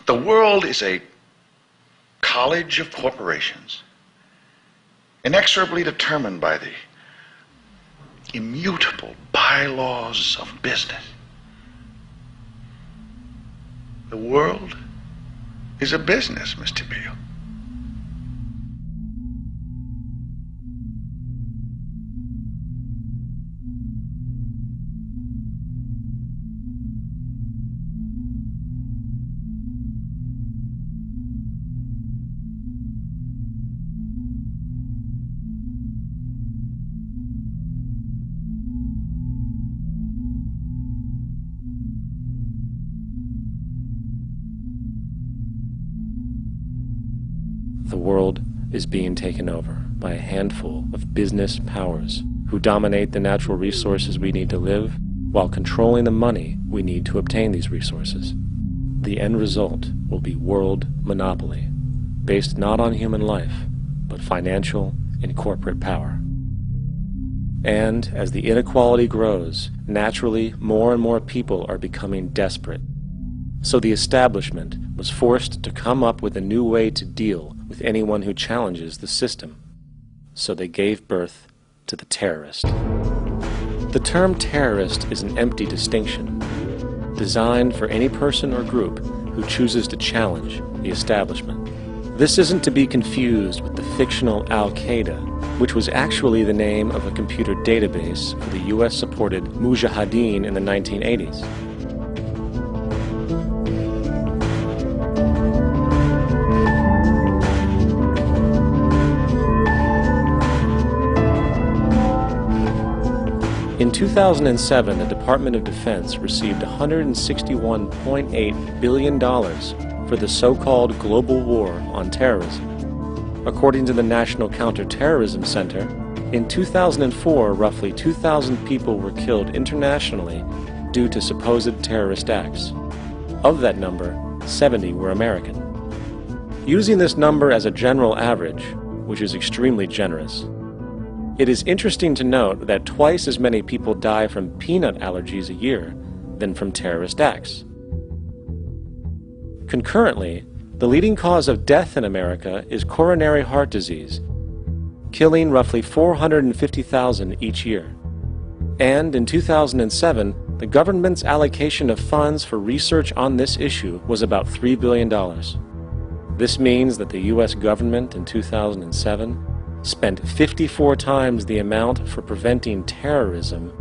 The world is a college of corporations, inexorably determined by the immutable bylaws of business. The world is a business, Mr. Beale. The world is being taken over by a handful of business powers who dominate the natural resources we need to live while controlling the money we need to obtain these resources. The end result will be world monopoly, based not on human life, but financial and corporate power. And as the inequality grows, naturally more and more people are becoming desperate. So the establishment was forced to come up with a new way to deal with anyone who challenges the system. So they gave birth to the terrorist. The term terrorist is an empty distinction, designed for any person or group who chooses to challenge the establishment. This isn't to be confused with the fictional Al-Qaeda, which was actually the name of a computer database for the US-supported Mujahideen in the 1980s. In 2007, the Department of Defense received $161.8 billion for the so-called global war on terrorism. According to the National Counterterrorism Center, in 2004, roughly 2,000 people were killed internationally due to supposed terrorist acts. Of that number, 70 were American. Using this number as a general average, which is extremely generous, it is interesting to note that twice as many people die from peanut allergies a year than from terrorist acts. Concurrently, the leading cause of death in America is coronary heart disease, killing roughly 450,000 each year. And in 2007, the government's allocation of funds for research on this issue was about $3 billion. This means that the U.S. government in 2007 spent 54 times the amount for preventing terrorism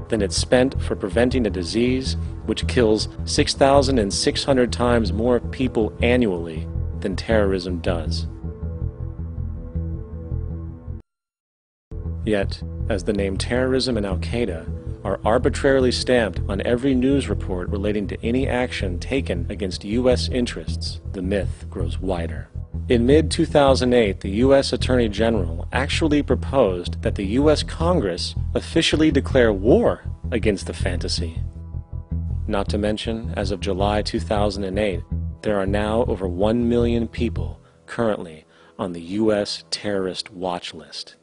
than it spent for preventing a disease which kills 6,600 times more people annually than terrorism does. Yet, as the name terrorism and Al-Qaeda are arbitrarily stamped on every news report relating to any action taken against U.S. interests, the myth grows wider. In mid-2008, the U.S. Attorney General actually proposed that the U.S. Congress officially declare war against the fantasy. Not to mention, as of July 2008, there are now over 1 million people currently on the U.S. terrorist watch list.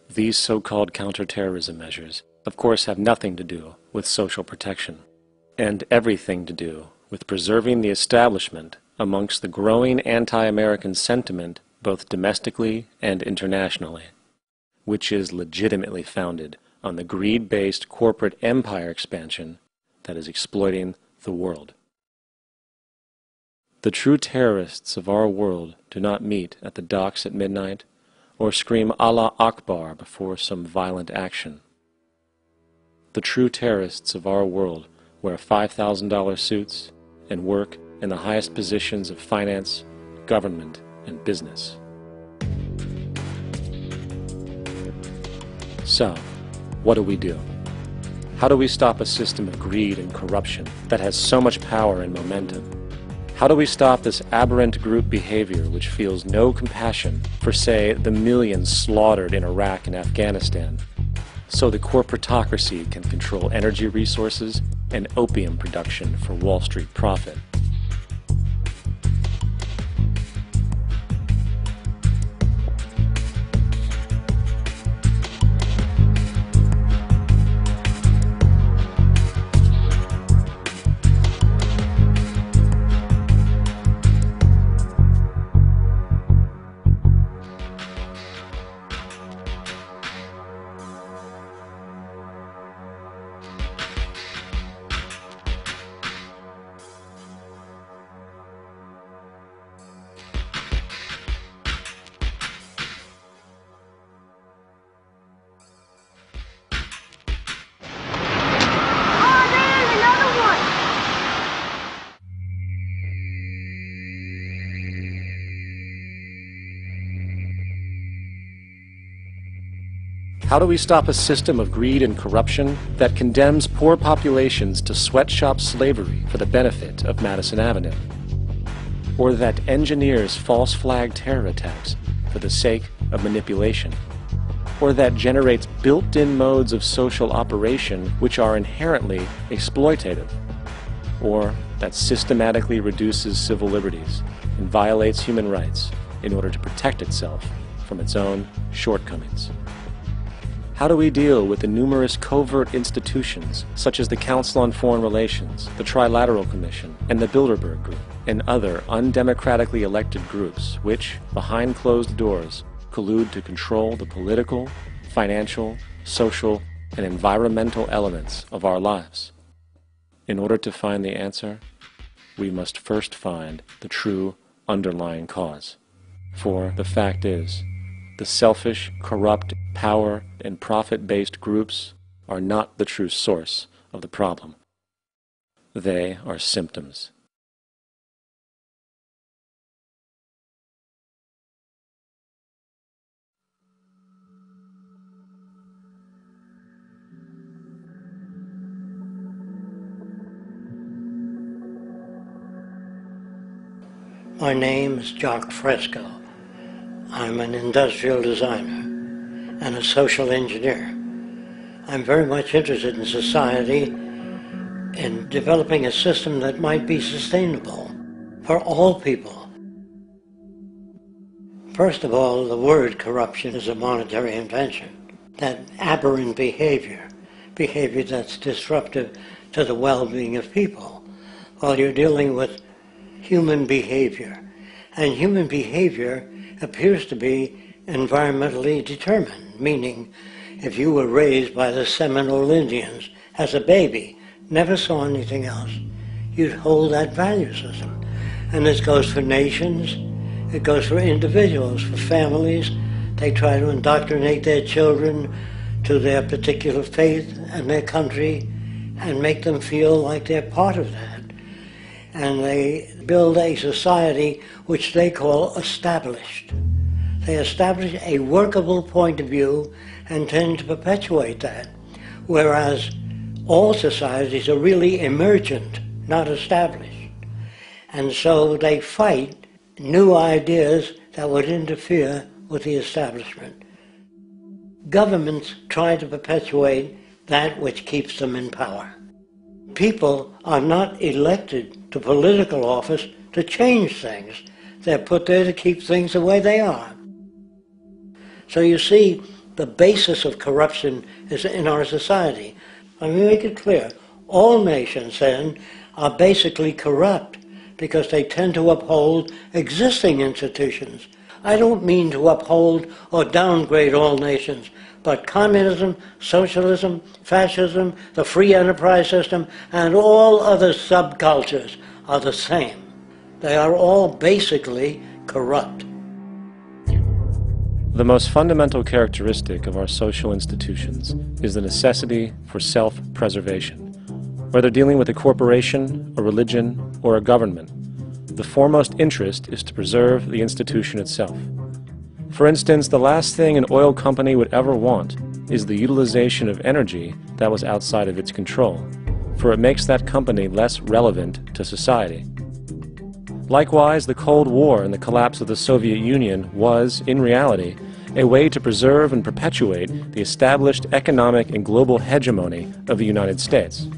These so-called counterterrorism measures, of course, have nothing to do with social protection, and everything to do with preserving the establishment amongst the growing anti-American sentiment both domestically and internationally, which is legitimately founded on the greed-based corporate empire expansion that is exploiting the world. The true terrorists of our world do not meet at the docks at midnight or scream Allah Akbar before some violent action. The true terrorists of our world wear $5,000 suits and work in the highest positions of finance, government, and business. So, what do? How do we stop a system of greed and corruption that has so much power and momentum? How do we stop this aberrant group behavior which feels no compassion for, say, the millions slaughtered in Iraq and Afghanistan, so the corporatocracy can control energy resources and opium production for Wall Street profit? How do we stop a system of greed and corruption that condemns poor populations to sweatshop slavery for the benefit of Madison Avenue? Or that engineers false flag terror attacks for the sake of manipulation? Or that generates built-in modes of social operation which are inherently exploitative? Or that systematically reduces civil liberties and violates human rights in order to protect itself from its own shortcomings? How do we deal with the numerous covert institutions, such as the Council on Foreign Relations, the Trilateral Commission, and the Bilderberg Group, and other undemocratically elected groups which, behind closed doors, collude to control the political, financial, social, and environmental elements of our lives? In order to find the answer, we must first find the true underlying cause. For the fact is, the selfish, corrupt, power, and profit-based groups are not the true source of the problem. They are symptoms. My name is Jock Fresco. I'm an industrial designer and a social engineer. I'm very much interested in society and developing a system that might be sustainable for all people. First of all, the word corruption is a monetary invention. That aberrant behavior that's disruptive to the well-being of people, Well, you're dealing with human behavior. And human behavior appears to be environmentally determined, meaning if you were raised by the Seminole Indians as a baby, never saw anything else, you'd hold that value system. And this goes for nations, it goes for individuals, for families. They try to indoctrinate their children to their particular faith and their country and make them feel like they're part of that. And they build a society which they call established. They establish a workable point of view and tend to perpetuate that, whereas all societies are really emergent, not established. And so they fight new ideas that would interfere with the establishment. Governments try to perpetuate that which keeps them in power. People are not elected to political office to change things. They're put there to keep things the way they are. So you see, the basis of corruption is in our society. Let me make it clear. All nations, then, are basically corrupt because they tend to uphold existing institutions. I don't mean to uphold or downgrade all nations, but communism, socialism, fascism, the free enterprise system, and all other subcultures are the same. They are all basically corrupt. The most fundamental characteristic of our social institutions is the necessity for self-preservation. Whether dealing with a corporation, a religion, or a government, the foremost interest is to preserve the institution itself. For instance, the last thing an oil company would ever want is the utilization of energy that was outside of its control, for it makes that company less relevant to society. Likewise, the Cold War and the collapse of the Soviet Union was, in reality, a way to preserve and perpetuate the established economic and global hegemony of the United States.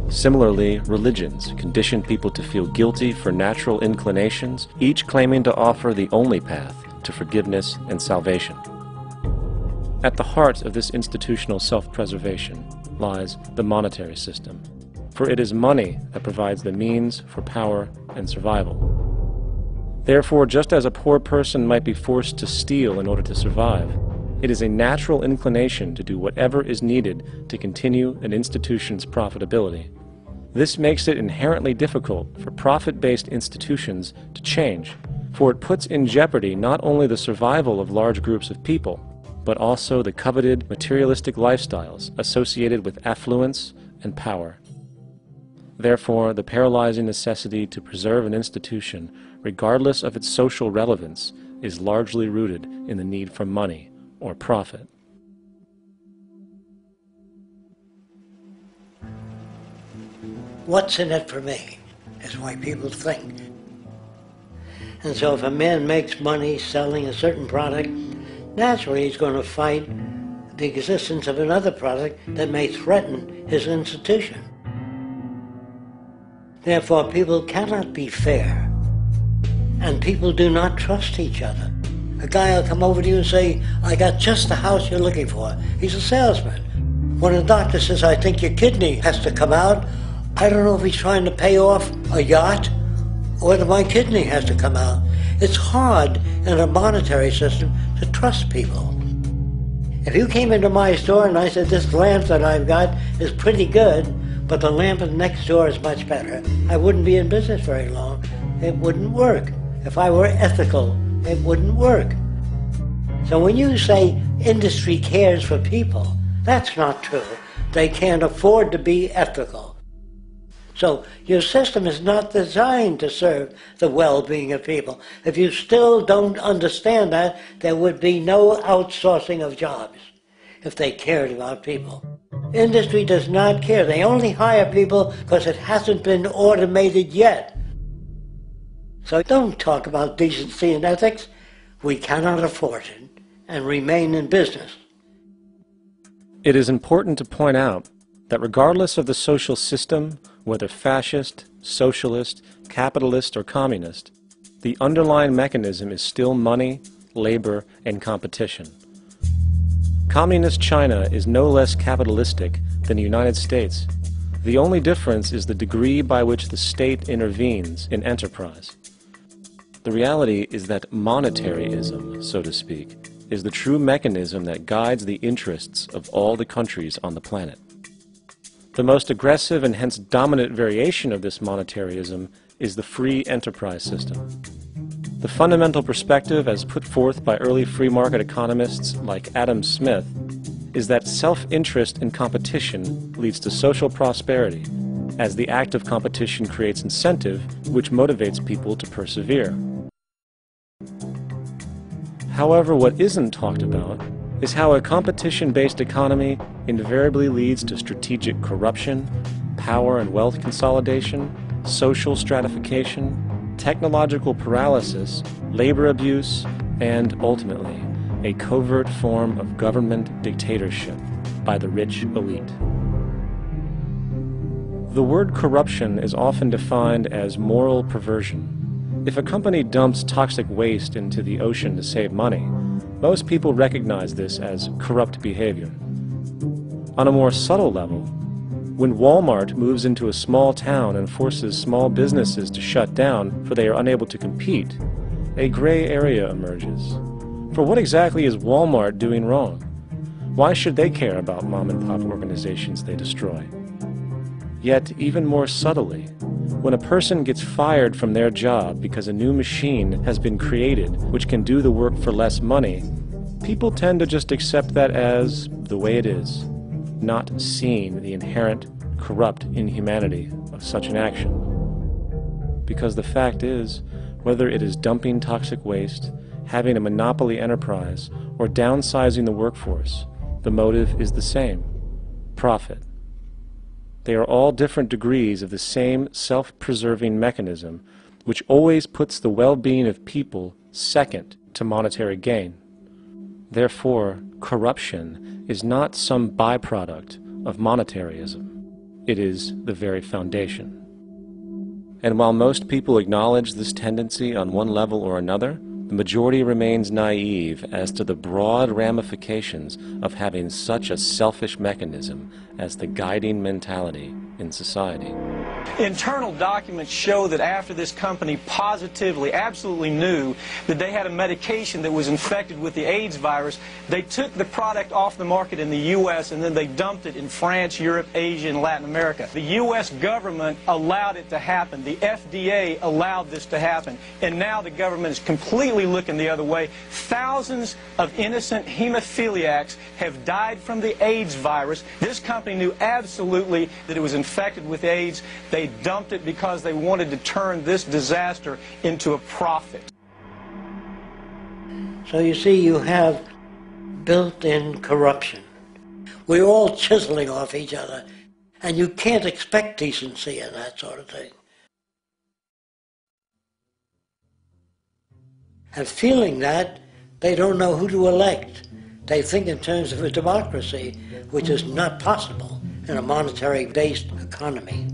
Similarly, religions condition people to feel guilty for natural inclinations, each claiming to offer the only path to forgiveness and salvation. At the heart of this institutional self-preservation lies the monetary system, for it is money that provides the means for power and survival. Therefore, just as a poor person might be forced to steal in order to survive, it is a natural inclination to do whatever is needed to continue an institution's profitability. This makes it inherently difficult for profit-based institutions to change, for it puts in jeopardy not only the survival of large groups of people, but also the coveted materialistic lifestyles associated with affluence and power. Therefore, the paralyzing necessity to preserve an institution, regardless of its social relevance, is largely rooted in the need for money or profit. What's in it for me is why people think. And so if a man makes money selling a certain product, naturally he's going to fight the existence of another product that may threaten his institution. Therefore, people cannot be fair, and people do not trust each other. A guy will come over to you and say, I got just the house you're looking for. He's a salesman. When a doctor says, I think your kidney has to come out, I don't know if he's trying to pay off a yacht or whether my kidney has to come out. It's hard in a monetary system to trust people. If you came into my store and I said, this lamp that I've got is pretty good, but the lamp next door is much better, I wouldn't be in business very long. It wouldn't work. If I were ethical, it wouldn't work. So when you say industry cares for people, that's not true. They can't afford to be ethical. So your system is not designed to serve the well-being of people. If you still don't understand that, there would be no outsourcing of jobs if they cared about people. Industry does not care. They only hire people because it hasn't been automated yet. So don't talk about decency and ethics. We cannot afford it and remain in business. It is important to point out that regardless of the social system, whether fascist, socialist, capitalist, or communist, the underlying mechanism is still money, labor, and competition. Communist China is no less capitalistic than the United States. The The only difference is the degree by which the state intervenes in enterprise. The reality is that monetaryism, so to speak, is the true mechanism that guides the interests of all the countries on the planet. The most aggressive and hence dominant variation of this monetaryism is the free enterprise system. The fundamental perspective, as put forth by early free market economists like Adam Smith, is that self-interest in competition leads to social prosperity, as the act of competition creates incentive, which motivates people to persevere. However, what isn't talked about is how a competition-based economy invariably leads to strategic corruption, power and wealth consolidation, social stratification, technological paralysis, labor abuse, and, ultimately, a covert form of government dictatorship by the rich elite. The word corruption is often defined as moral perversion. If a company dumps toxic waste into the ocean to save money, most people recognize this as corrupt behavior. On a more subtle level, when Walmart moves into a small town and forces small businesses to shut down for they are unable to compete, a gray area emerges. For what exactly is Walmart doing wrong? Why should they care about mom-and-pop organizations they destroy? Yet, even more subtly, when a person gets fired from their job because a new machine has been created which can do the work for less money, people tend to just accept that as the way it is, not seeing the inherent, corrupt inhumanity of such an action. Because the fact is, whether it is dumping toxic waste, having a monopoly enterprise, or downsizing the workforce, the motive is the same: profit. They are all different degrees of the same self-preserving mechanism, which always puts the well-being of people second to monetary gain. Therefore, corruption is not some byproduct of monetaryism. It is the very foundation. And while most people acknowledge this tendency on one level or another, the majority remains naive as to the broad ramifications of having such a selfish mechanism as the guiding mentality in society. Internal documents show that after this company positively, absolutely knew that they had a medication that was infected with the AIDS virus, they took the product off the market in the U.S. and then they dumped it in France, Europe, Asia, and Latin America. The U.S. government allowed it to happen. The FDA allowed this to happen. And now the government is completely looking the other way. Thousands of innocent hemophiliacs have died from the AIDS virus. This company knew absolutely that it was infected with AIDS. They dumped it because they wanted to turn this disaster into a profit. So you see, you have built-in corruption. We're all chiseling off each other, and you can't expect decency and that sort of thing. And feeling that, they don't know who to elect. They think in terms of a democracy, which is not possible in a monetary-based economy.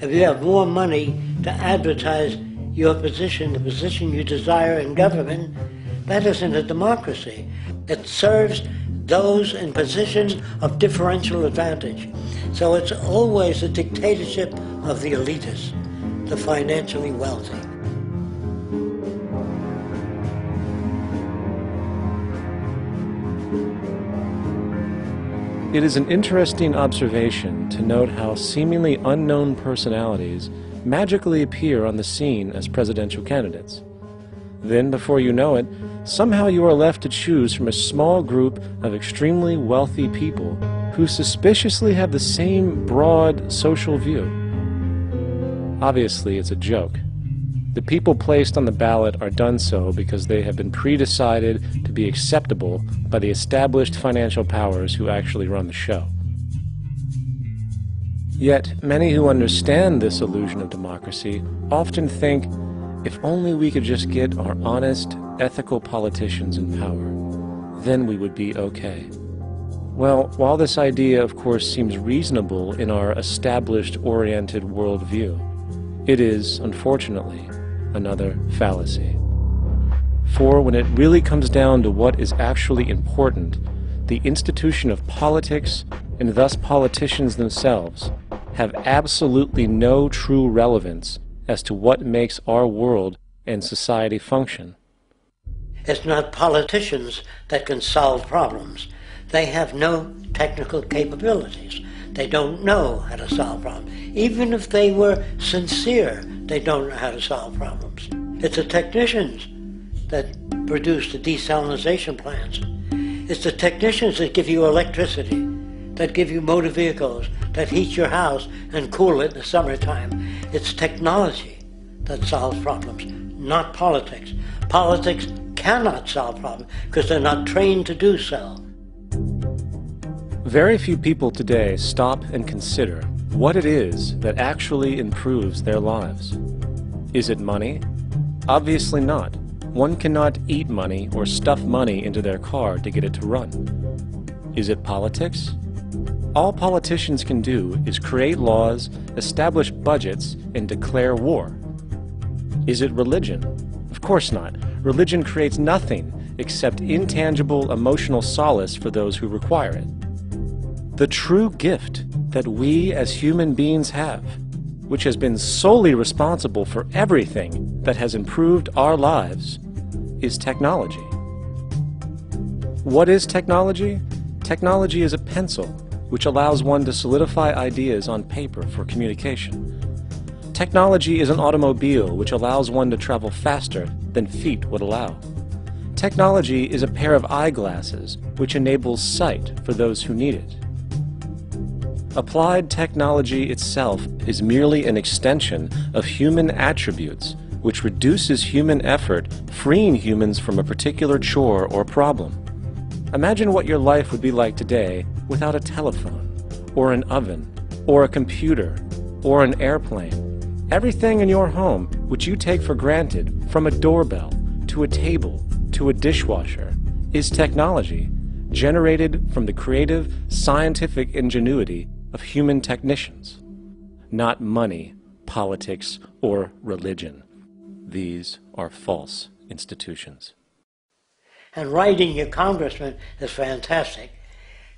If you have more money to advertise your position, the position you desire in government, that isn't a democracy. It serves those in positions of differential advantage. So it's always a dictatorship of the elitists, the financially wealthy. It is an interesting observation to note how seemingly unknown personalities magically appear on the scene as presidential candidates. Then, before you know it, somehow you are left to choose from a small group of extremely wealthy people who suspiciously have the same broad social view. Obviously, it's a joke. The people placed on the ballot are done so because they have been pre-decided to be acceptable by the established financial powers who actually run the show. Yet, many who understand this illusion of democracy often think, if only we could just get our honest, ethical politicians in power, then we would be okay. Well, while this idea, of course, seems reasonable in our established-oriented worldview, it is, unfortunately, another fallacy. For when it really comes down to what is actually important, the institution of politics, and thus politicians themselves, have absolutely no true relevance as to what makes our world and society function. It's not politicians that can solve problems. They have no technical capabilities. They don't know how to solve problems. Even if they were sincere, they don't know how to solve problems. It's the technicians that produce the desalination plants. It's the technicians that give you electricity, that give you motor vehicles, that heat your house and cool it in the summertime. It's technology that solves problems, not politics. Politics cannot solve problems because they're not trained to do so. Very few people today stop and consider what it is that actually improves their lives. Is it money? Obviously not. One cannot eat money or stuff money into their car to get it to run. Is it politics? All politicians can do is create laws, establish budgets, and declare war. Is it religion? Of course not. Religion creates nothing except intangible emotional solace for those who require it. The true gift that we as human beings have, which has been solely responsible for everything that has improved our lives, is technology. What is technology? Technology is a pencil which allows one to solidify ideas on paper for communication. Technology is an automobile which allows one to travel faster than feet would allow. Technology is a pair of eyeglasses which enables sight for those who need it. Applied technology itself is merely an extension of human attributes which reduces human effort, freeing humans from a particular chore or problem. Imagine what your life would be like today without a telephone, or an oven, or a computer, or an airplane. Everything in your home which you take for granted, from a doorbell, to a table, to a dishwasher, is technology generated from the creative, scientific ingenuity of human technicians, not money, politics, or religion. These are false institutions. And writing your congressman is fantastic.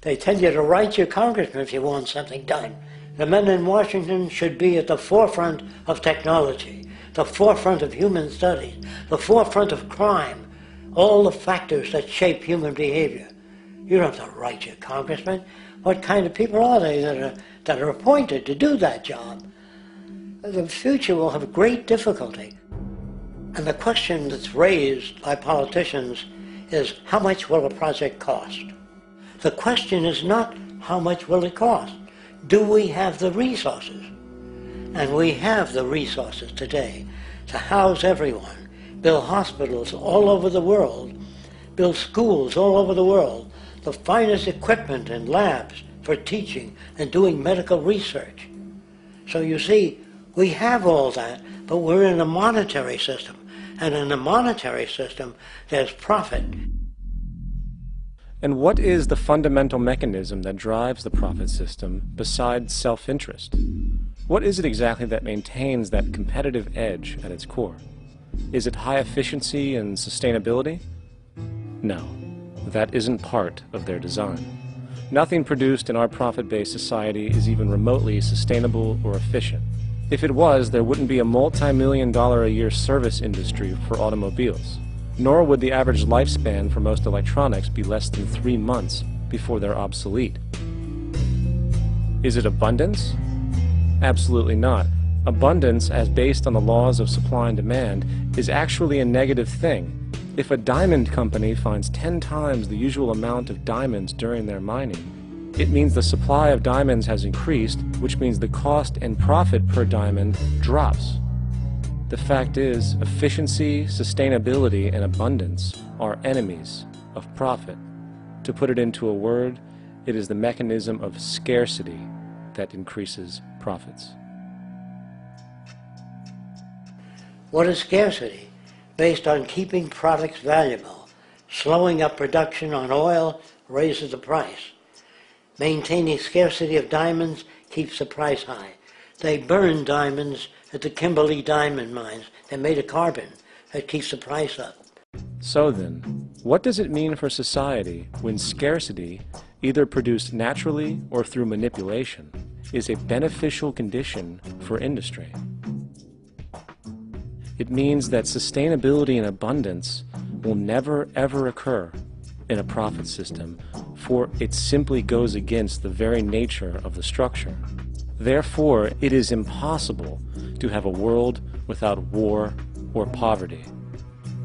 They tell you to write your congressman if you want something done. The men in Washington should be at the forefront of technology, the forefront of human studies, the forefront of crime, all the factors that shape human behavior. You don't have to write your congressman. What kind of people are they that are appointed to do that job? The future will have great difficulty. And the question that's raised by politicians is, how much will a project cost? The question is not, how much will it cost? Do we have the resources? And we have the resources today to house everyone, build hospitals all over the world, build schools all over the world, the finest equipment and labs for teaching and doing medical research. So you see, we have all that, but we're in a monetary system. And in a monetary system, there's profit. And what is the fundamental mechanism that drives the profit system besides self-interest? What is it exactly that maintains that competitive edge at its core? Is it high efficiency and sustainability? No, that isn't part of their design. Nothing produced in our profit-based society is even remotely sustainable or efficient. If it was, there wouldn't be a multi-million-dollar-a-year service industry for automobiles, nor would the average lifespan for most electronics be less than 3 months before they're obsolete. Is it abundance? Absolutely not. Abundance, as based on the laws of supply and demand, is actually a negative thing. If a diamond company finds 10 times the usual amount of diamonds during their mining, it means the supply of diamonds has increased, which means the cost and profit per diamond drops. The fact is, efficiency, sustainability, and abundance are enemies of profit. To put it into a word, it is the mechanism of scarcity that increases profits. What is scarcity? Based on keeping products valuable. Slowing up production on oil raises the price. Maintaining scarcity of diamonds keeps the price high. They burn diamonds at the Kimberley diamond mines. They're made of carbon. That keeps the price up. So then, what does it mean for society when scarcity, either produced naturally or through manipulation, is a beneficial condition for industry. It means that sustainability and abundance will never ever occur in a profit system, for it simply goes against the very nature of the structure. Therefore, it is impossible to have a world without war or poverty.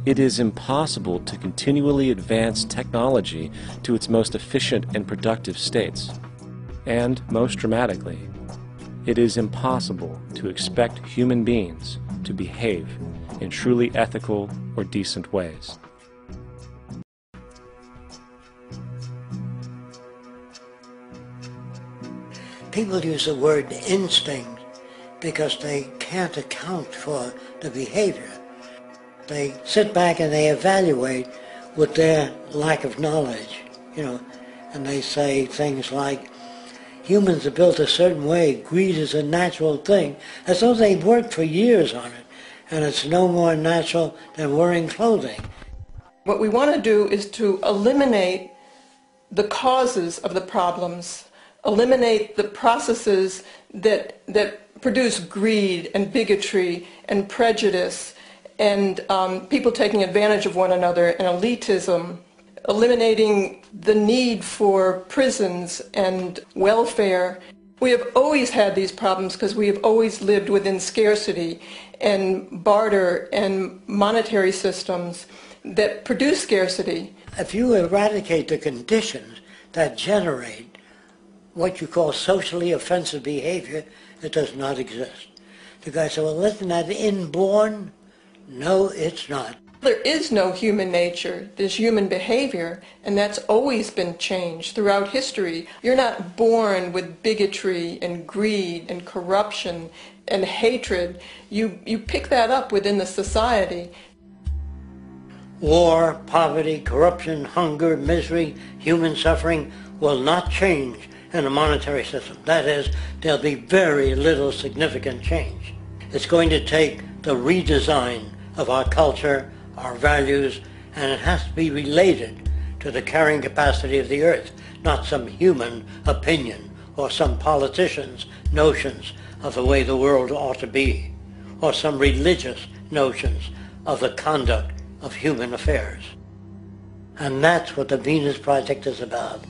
It is impossible to continually advance technology to its most efficient and productive states. And, most dramatically, it is impossible to expect human beings to behave in truly ethical or decent ways. People use the word instinct because they can't account for the behavior. They sit back and they evaluate with their lack of knowledge, and they say things like, humans are built a certain way, greed is a natural thing, as though they've worked for years on it, and it's no more natural than wearing clothing. What we want to do is to eliminate the causes of the problems, eliminate the processes that produce greed and bigotry and prejudice and people taking advantage of one another and elitism, eliminating the need for prisons and welfare. We have always had these problems because we have always lived within scarcity and barter and monetary systems that produce scarcity. If you eradicate the conditions that generate what you call socially offensive behavior, it does not exist. The guy said, well, isn't that inborn? No, it's not. There is no human nature, there's human behavior, and that's always been changed throughout history. You're not born with bigotry and greed and corruption and hatred. You pick that up within the society. War, poverty, corruption, hunger, misery, human suffering will not change in a monetary system. That is, there'll be very little significant change. It's going to take the redesign of our culture, our values, and it has to be related to the carrying capacity of the earth, not some human opinion or some politician's notions of the way the world ought to be, or some religious notions of the conduct of human affairs. And that's what the Venus Project is about.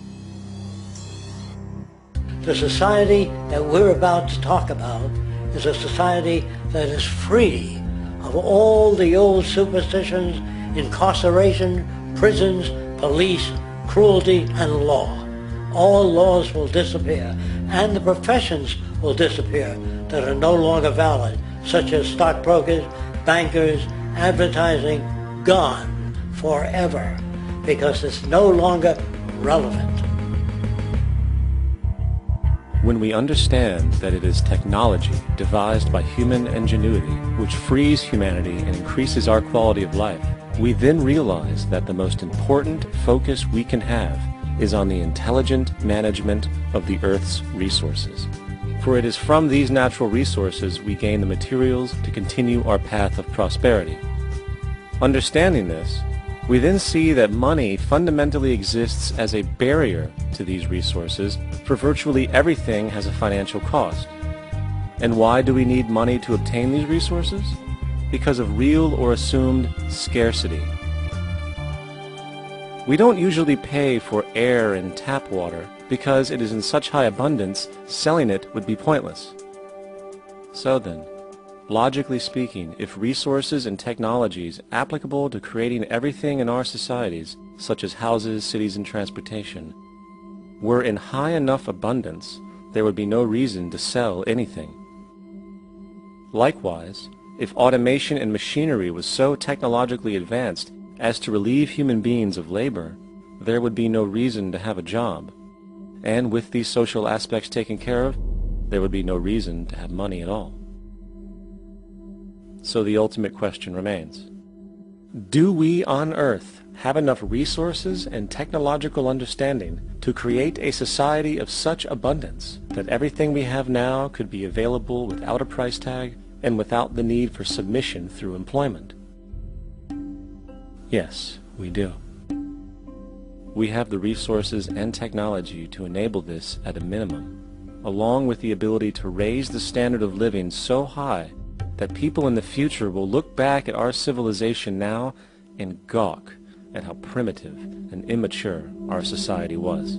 The society that we're about to talk about is a society that is free of all the old superstitions, incarceration, prisons, police, cruelty, and law. All laws will disappear, and the professions will disappear that are no longer valid, such as stockbrokers, bankers, advertising, gone forever, because it's no longer relevant. When we understand that it is technology devised by human ingenuity which frees humanity and increases our quality of life, we then realize that the most important focus we can have is on the intelligent management of the Earth's resources. For it is from these natural resources we gain the materials to continue our path of prosperity. Understanding this, we then see that money fundamentally exists as a barrier to these resources, for virtually everything has a financial cost. And why do we need money to obtain these resources? Because of real or assumed scarcity. We don't usually pay for air and tap water because it is in such high abundance, selling it would be pointless. So then, logically speaking, if resources and technologies applicable to creating everything in our societies, such as houses, cities, and transportation, were in high enough abundance, there would be no reason to sell anything. Likewise, if automation and machinery was so technologically advanced as to relieve human beings of labor, there would be no reason to have a job. And with these social aspects taken care of, there would be no reason to have money at all. So the ultimate question remains. Do we on Earth have enough resources and technological understanding to create a society of such abundance that everything we have now could be available without a price tag and without the need for submission through employment? Yes, we do. We have the resources and technology to enable this at a minimum. along with the ability to raise the standard of living so high that people in the future will look back at our civilization now and gawk at how primitive and immature our society was.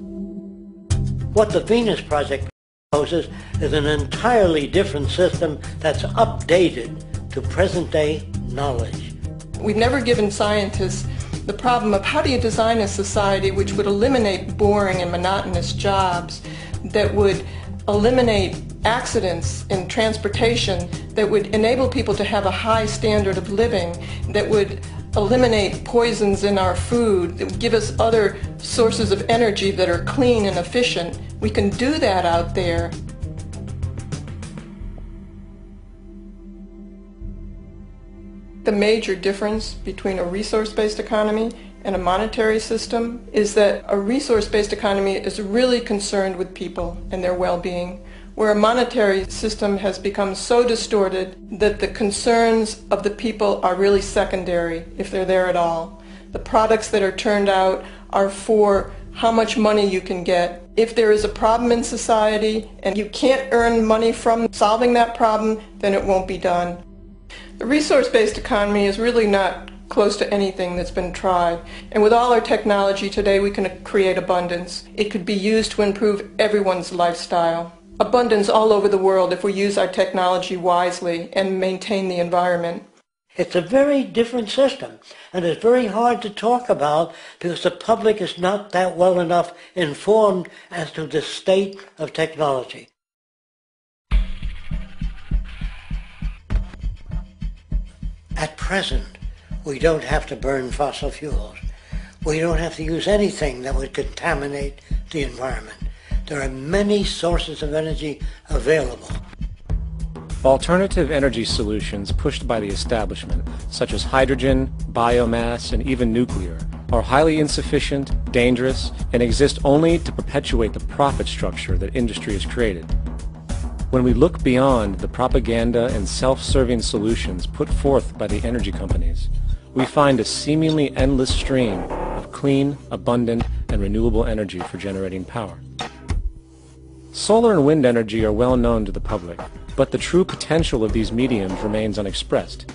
What the Venus Project proposes is an entirely different system that's updated to present-day knowledge. We've never given scientists the problem of how do you design a society which would eliminate boring and monotonous jobs, that would eliminate accidents in transportation, that would enable people to have a high standard of living, that would eliminate poisons in our food, that would give us other sources of energy that are clean and efficient. We can do that out there. The major difference between a resource-based economy and a monetary system is that a resource-based economy is really concerned with people and their well-being, where a monetary system has become so distorted that the concerns of the people are really secondary, if they're there at all. The products that are turned out are for how much money you can get. If there is a problem in society and you can't earn money from solving that problem, then it won't be done. The resource-based economy is really not close to anything that's been tried. And with all our technology today, we can create abundance. It could be used to improve everyone's lifestyle. Abundance all over the world if we use our technology wisely and maintain the environment. It's a very different system, and it's very hard to talk about because the public is not that well enough informed as to the state of technology. At present, we don't have to burn fossil fuels. We don't have to use anything that would contaminate the environment. There are many sources of energy available. Alternative energy solutions pushed by the establishment, such as hydrogen, biomass, and even nuclear, are highly insufficient, dangerous, and exist only to perpetuate the profit structure that industry has created. When we look beyond the propaganda and self-serving solutions put forth by the energy companies, we find a seemingly endless stream of clean, abundant, and renewable energy for generating power. Solar and wind energy are well known to the public, but the true potential of these mediums remains unexpressed.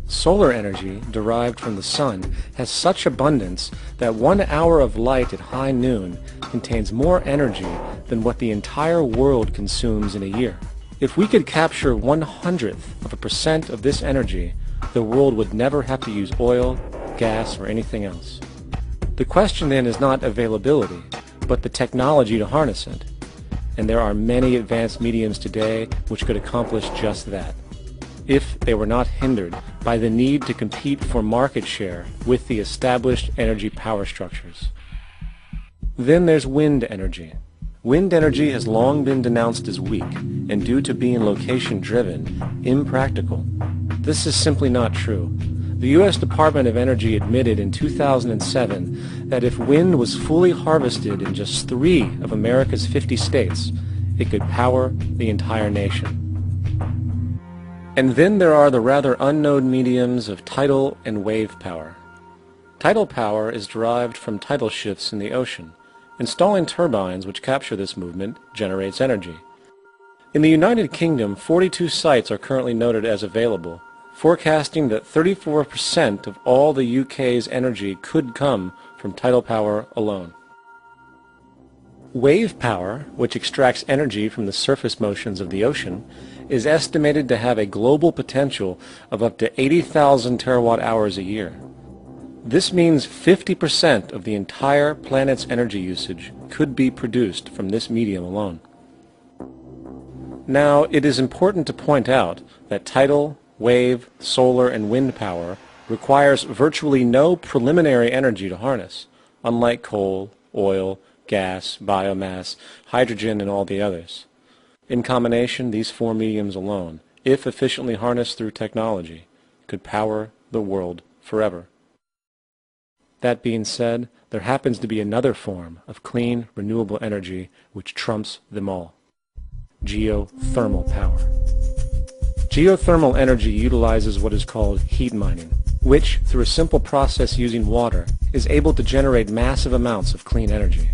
Solar energy, derived from the sun, has such abundance that 1 hour of light at high noon contains more energy than what the entire world consumes in a year. If we could capture 1/100% of this energy, the world would never have to use oil, gas, or anything else. The question then is not availability, but the technology to harness it. And there are many advanced mediums today which could accomplish just that, if they were not hindered by the need to compete for market share with the established energy power structures. Then there's wind energy. Wind energy has long been denounced as weak, and due to being location-driven, impractical. This is simply not true. The U.S. Department of Energy admitted in 2007 that if wind was fully harvested in just 3 of America's 50 states, it could power the entire nation. And then there are the rather unknown mediums of tidal and wave power. Tidal power is derived from tidal shifts in the ocean. Installing turbines which capture this movement generates energy. In the United Kingdom, 42 sites are currently noted as available, forecasting that 34% of all the UK's energy could come from tidal power alone. Wave power, which extracts energy from the surface motions of the ocean, is estimated to have a global potential of up to 80,000 terawatt-hours a year. This means 50% of the entire planet's energy usage could be produced from this medium alone. Now, it is important to point out that tidal, wave, solar, and wind power requires virtually no preliminary energy to harness, unlike coal, oil, gas, biomass, hydrogen, and all the others. In combination, these 4 mediums alone, if efficiently harnessed through technology, could power the world forever. That being said, there happens to be another form of clean, renewable energy which trumps them all: geothermal power. Geothermal energy utilizes what is called heat mining, which, through a simple process using water, is able to generate massive amounts of clean energy.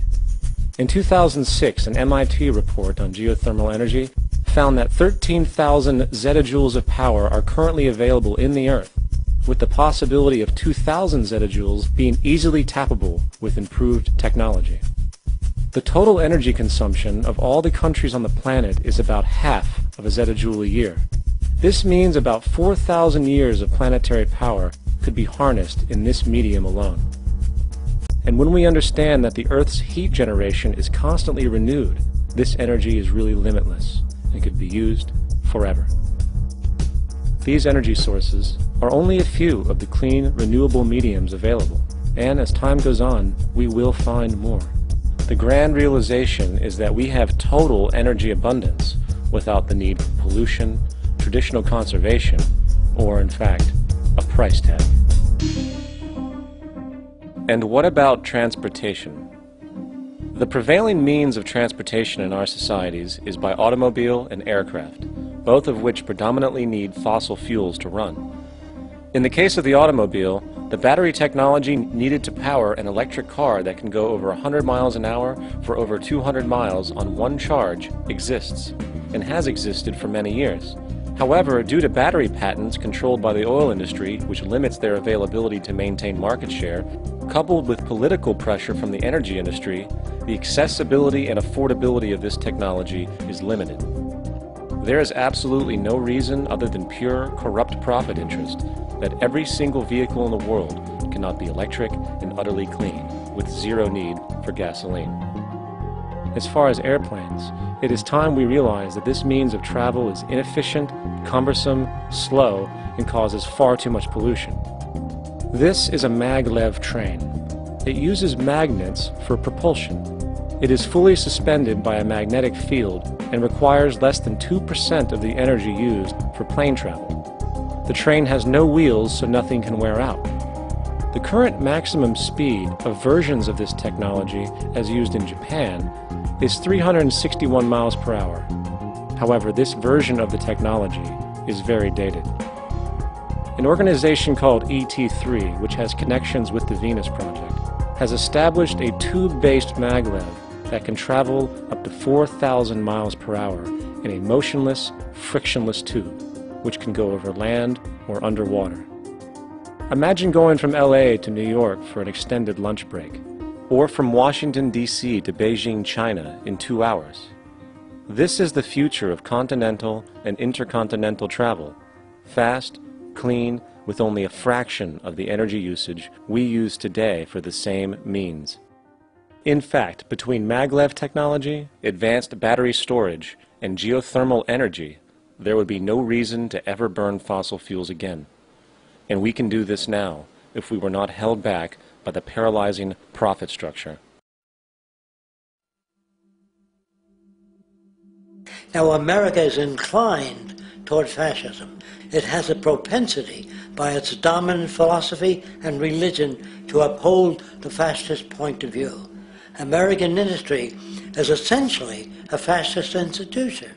In 2006, an MIT report on geothermal energy found that 13,000 zettajoules of power are currently available in the Earth, with the possibility of 2,000 zettajoules being easily tappable with improved technology. The total energy consumption of all the countries on the planet is about half of a zettajoule a year. This means about 4,000 years of planetary power could be harnessed in this medium alone. And when we understand that the Earth's heat generation is constantly renewed, this energy is really limitless and could be used forever. These energy sources are only a few of the clean, renewable mediums available, and as time goes on, we will find more. The grand realization is that we have total energy abundance without the need for pollution, traditional conservation, or in fact, a price tag. And what about transportation? The prevailing means of transportation in our societies is by automobile and aircraft, both of which predominantly need fossil fuels to run. In the case of the automobile, the battery technology needed to power an electric car that can go over 100 miles an hour for over 200 miles on one charge exists, and has existed for many years. However, due to battery patents controlled by the oil industry, which limits their availability to maintain market share, coupled with political pressure from the energy industry, the accessibility and affordability of this technology is limited. There is absolutely no reason other than pure, corrupt profit interest that every single vehicle in the world cannot be electric and utterly clean, with zero need for gasoline. As far as airplanes, it is time we realize that this means of travel is inefficient, cumbersome, slow, and causes far too much pollution. This is a maglev train. It uses magnets for propulsion. It is fully suspended by a magnetic field and requires less than 2% of the energy used for plane travel. The train has no wheels, so nothing can wear out. The current maximum speed of versions of this technology, as used in Japan, is 361 miles per hour. However, this version of the technology is very dated. An organization called ET3, which has connections with the Venus Project, has established a tube-based maglev that can travel up to 4,000 miles per hour in a motionless, frictionless tube, which can go over land or underwater. Imagine going from LA to New York for an extended lunch break, or from Washington, D.C. to Beijing, China in 2 hours. This is the future of continental and intercontinental travel. Fast, clean, with only a fraction of the energy usage we use today for the same means. In fact, between maglev technology, advanced battery storage, and geothermal energy, there would be no reason to ever burn fossil fuels again. And we can do this now if we were not held back by the paralyzing profit structure. Now, America is inclined toward fascism. It has a propensity, by its dominant philosophy and religion, to uphold the fascist point of view. American industry is essentially a fascist institution.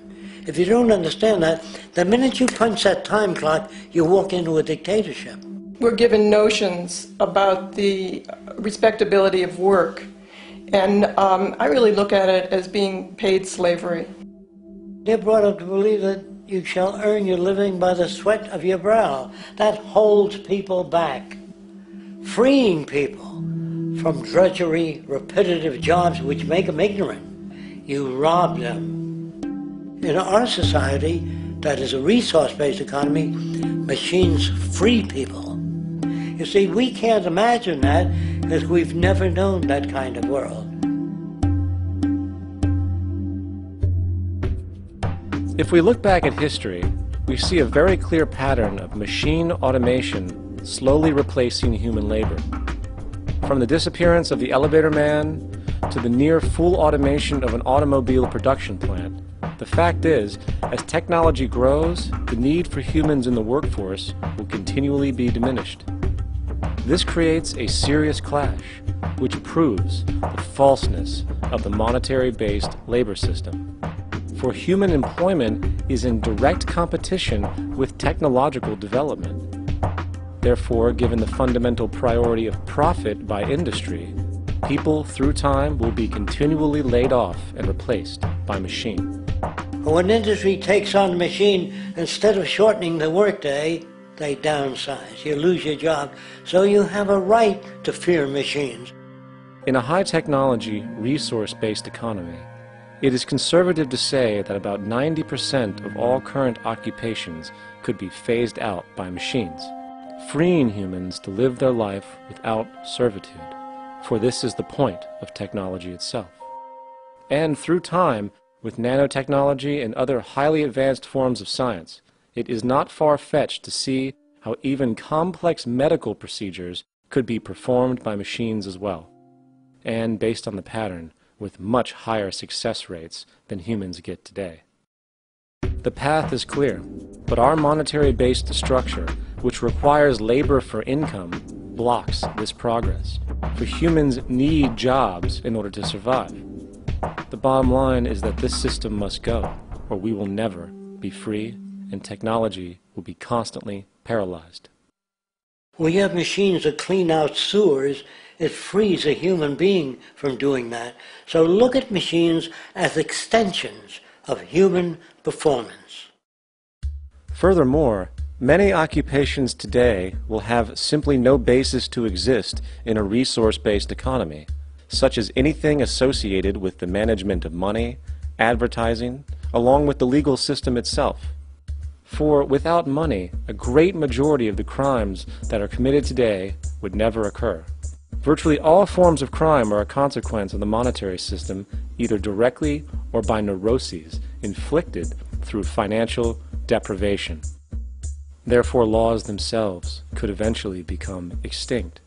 If you don't understand that, the minute you punch that time clock, you walk into a dictatorship. We're given notions about the respectability of work, and I really look at it as being paid slavery. They're brought up to believe that you shall earn your living by the sweat of your brow. That holds people back, freeing people from drudgery, repetitive jobs which make them ignorant. You rob them. In our society, that is a resource-based economy, machines free people. You see, we can't imagine that because we've never known that kind of world. If we look back at history, we see a very clear pattern of machine automation slowly replacing human labor. From the disappearance of the elevator man to the near full automation of an automobile production plant, the fact is, as technology grows, the need for humans in the workforce will continually be diminished. This creates a serious clash, which proves the falseness of the monetary-based labor system. For human employment is in direct competition with technological development. Therefore, given the fundamental priority of profit by industry, People, through time, will be continually laid off and replaced by machine. When industry takes on a machine, instead of shortening the workday, they downsize. You lose your job. So you have a right to fear machines. In a high-technology, resource-based economy, it is conservative to say that about 90% of all current occupations could be phased out by machines, freeing humans to live their life without servitude, for this is the point of technology itself. And through time, with nanotechnology and other highly advanced forms of science, it is not far-fetched to see how even complex medical procedures could be performed by machines as well, and based on the pattern, with much higher success rates than humans get today. The path is clear, but our monetary-based structure, which requires labor for income, blocks this progress. For humans need jobs in order to survive. The bottom line is that this system must go, or we will never be free, and technology will be constantly paralyzed. We have machines that clean out sewers. It frees a human being from doing that. So look at machines as extensions of human performance. Furthermore, many occupations today will have simply no basis to exist in a resource-based economy, such as anything associated with the management of money, advertising, along with the legal system itself. For without money, a great majority of the crimes that are committed today would never occur. Virtually all forms of crime are a consequence of the monetary system, either directly or by neuroses inflicted through financial deprivation. Therefore, laws themselves could eventually become extinct.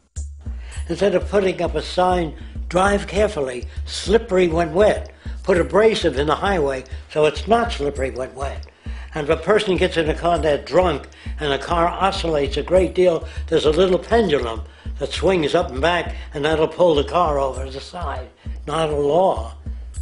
Instead of putting up a sign, drive carefully, slippery when wet, put abrasive in the highway so it's not slippery when wet. And if a person gets in a car that's drunk and the car oscillates a great deal, there's a little pendulum that swings up and back, and that'll pull the car over to the side. Not a law.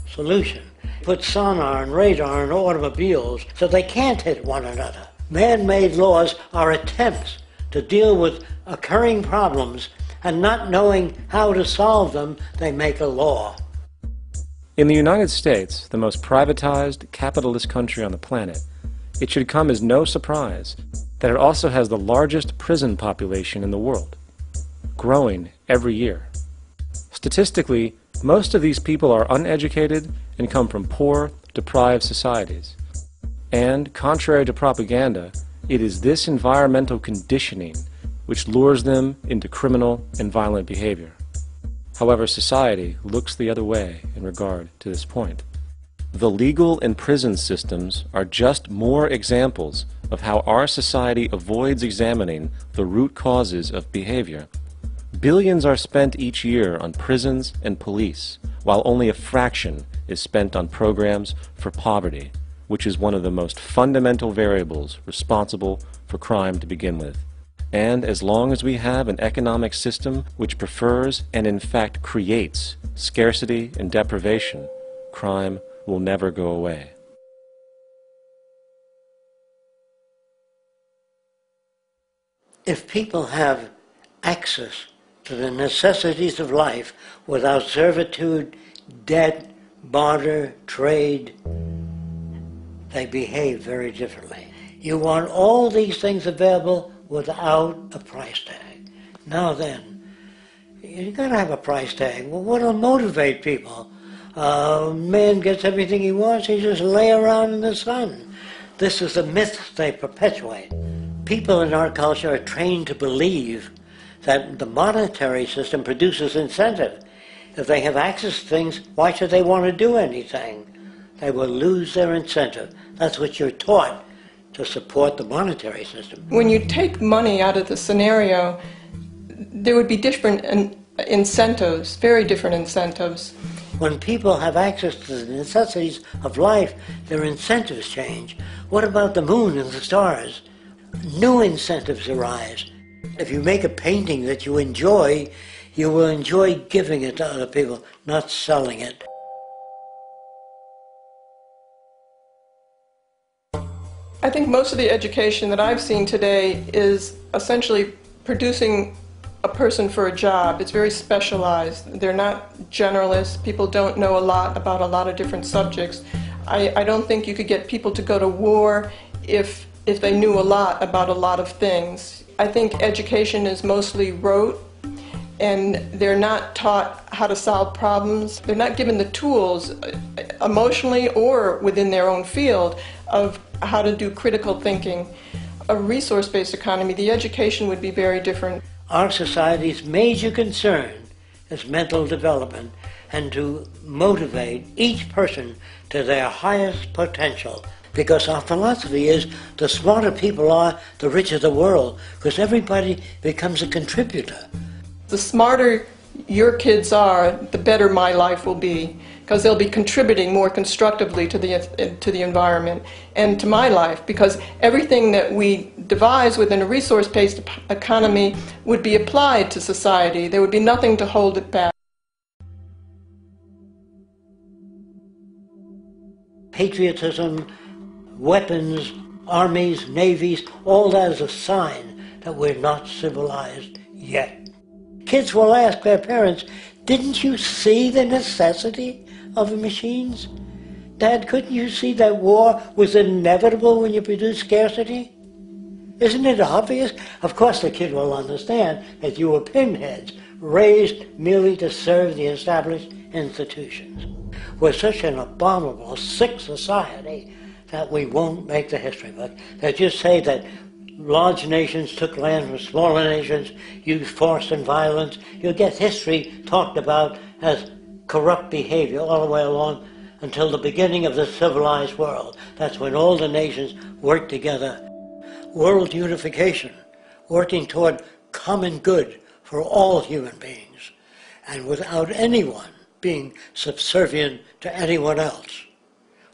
Solution. Put sonar and radar in automobiles so they can't hit one another. Man-made laws are attempts to deal with occurring problems, and not knowing how to solve them, they make a law. In the United States, the most privatized, capitalist country on the planet, it should come as no surprise that it also has the largest prison population in the world, growing every year. Statistically, most of these people are uneducated and come from poor, deprived societies. And, contrary to propaganda, it is this environmental conditioning which lures them into criminal and violent behavior. However, society looks the other way in regard to this point. The legal and prison systems are just more examples of how our society avoids examining the root causes of behavior. Billions are spent each year on prisons and police, while only a fraction is spent on programs for poverty, which is one of the most fundamental variables responsible for crime to begin with. And as long as we have an economic system which prefers and in fact creates scarcity and deprivation, crime will never go away. If people have access to the necessities of life without servitude, debt, barter, trade, they behave very differently. You want all these things available without a price tag. Now then, you gotta have a price tag. Well, what'll motivate people? Man gets everything he wants, he just lay around in the sun. This is the myth they perpetuate. People in our culture are trained to believe that the monetary system produces incentive. If they have access to things, why should they want to do anything? They will lose their incentive. That's what you're taught to support the monetary system. When you take money out of the scenario, there would be different incentives, very different incentives. When people have access to the necessities of life, their incentives change. What about the moon and the stars? New incentives arise. If you make a painting that you enjoy, you will enjoy giving it to other people, not selling it. I think most of the education that I've seen today is essentially producing a person for a job. It's very specialized. They're not generalists. People don't know a lot about a lot of different subjects. I don't think you could get people to go to war if they knew a lot about a lot of things. I think education is mostly rote, and they're not taught how to solve problems. They're not given the tools, emotionally or within their own field, of how to do critical thinking. A resource-based economy, the education would be very different. Our society's major concern is mental development and to motivate each person to their highest potential. Because our philosophy is the smarter people are, the richer the world, because everybody becomes a contributor. The smarter your kids are, the better my life will be, because they'll be contributing more constructively to the environment and to my life, because everything that we devise within a resource-based economy would be applied to society. There would be nothing to hold it back. Patriotism, weapons, armies, navies, all that is a sign that we're not civilized yet. Kids will ask their parents, "Didn't you see the necessity of the machines? Dad, couldn't you see that war was inevitable when you produce scarcity? Isn't it obvious?" Of course the kid will understand that you were pinheads, raised merely to serve the established institutions. We're such an abominable, sick society that we won't make the history book. They just say that large nations took land from smaller nations, used force and violence. You'll get history talked about as corrupt behavior all the way along until the beginning of the civilized world. That's when all the nations work together. World unification, working toward common good for all human beings, and without anyone being subservient to anyone else.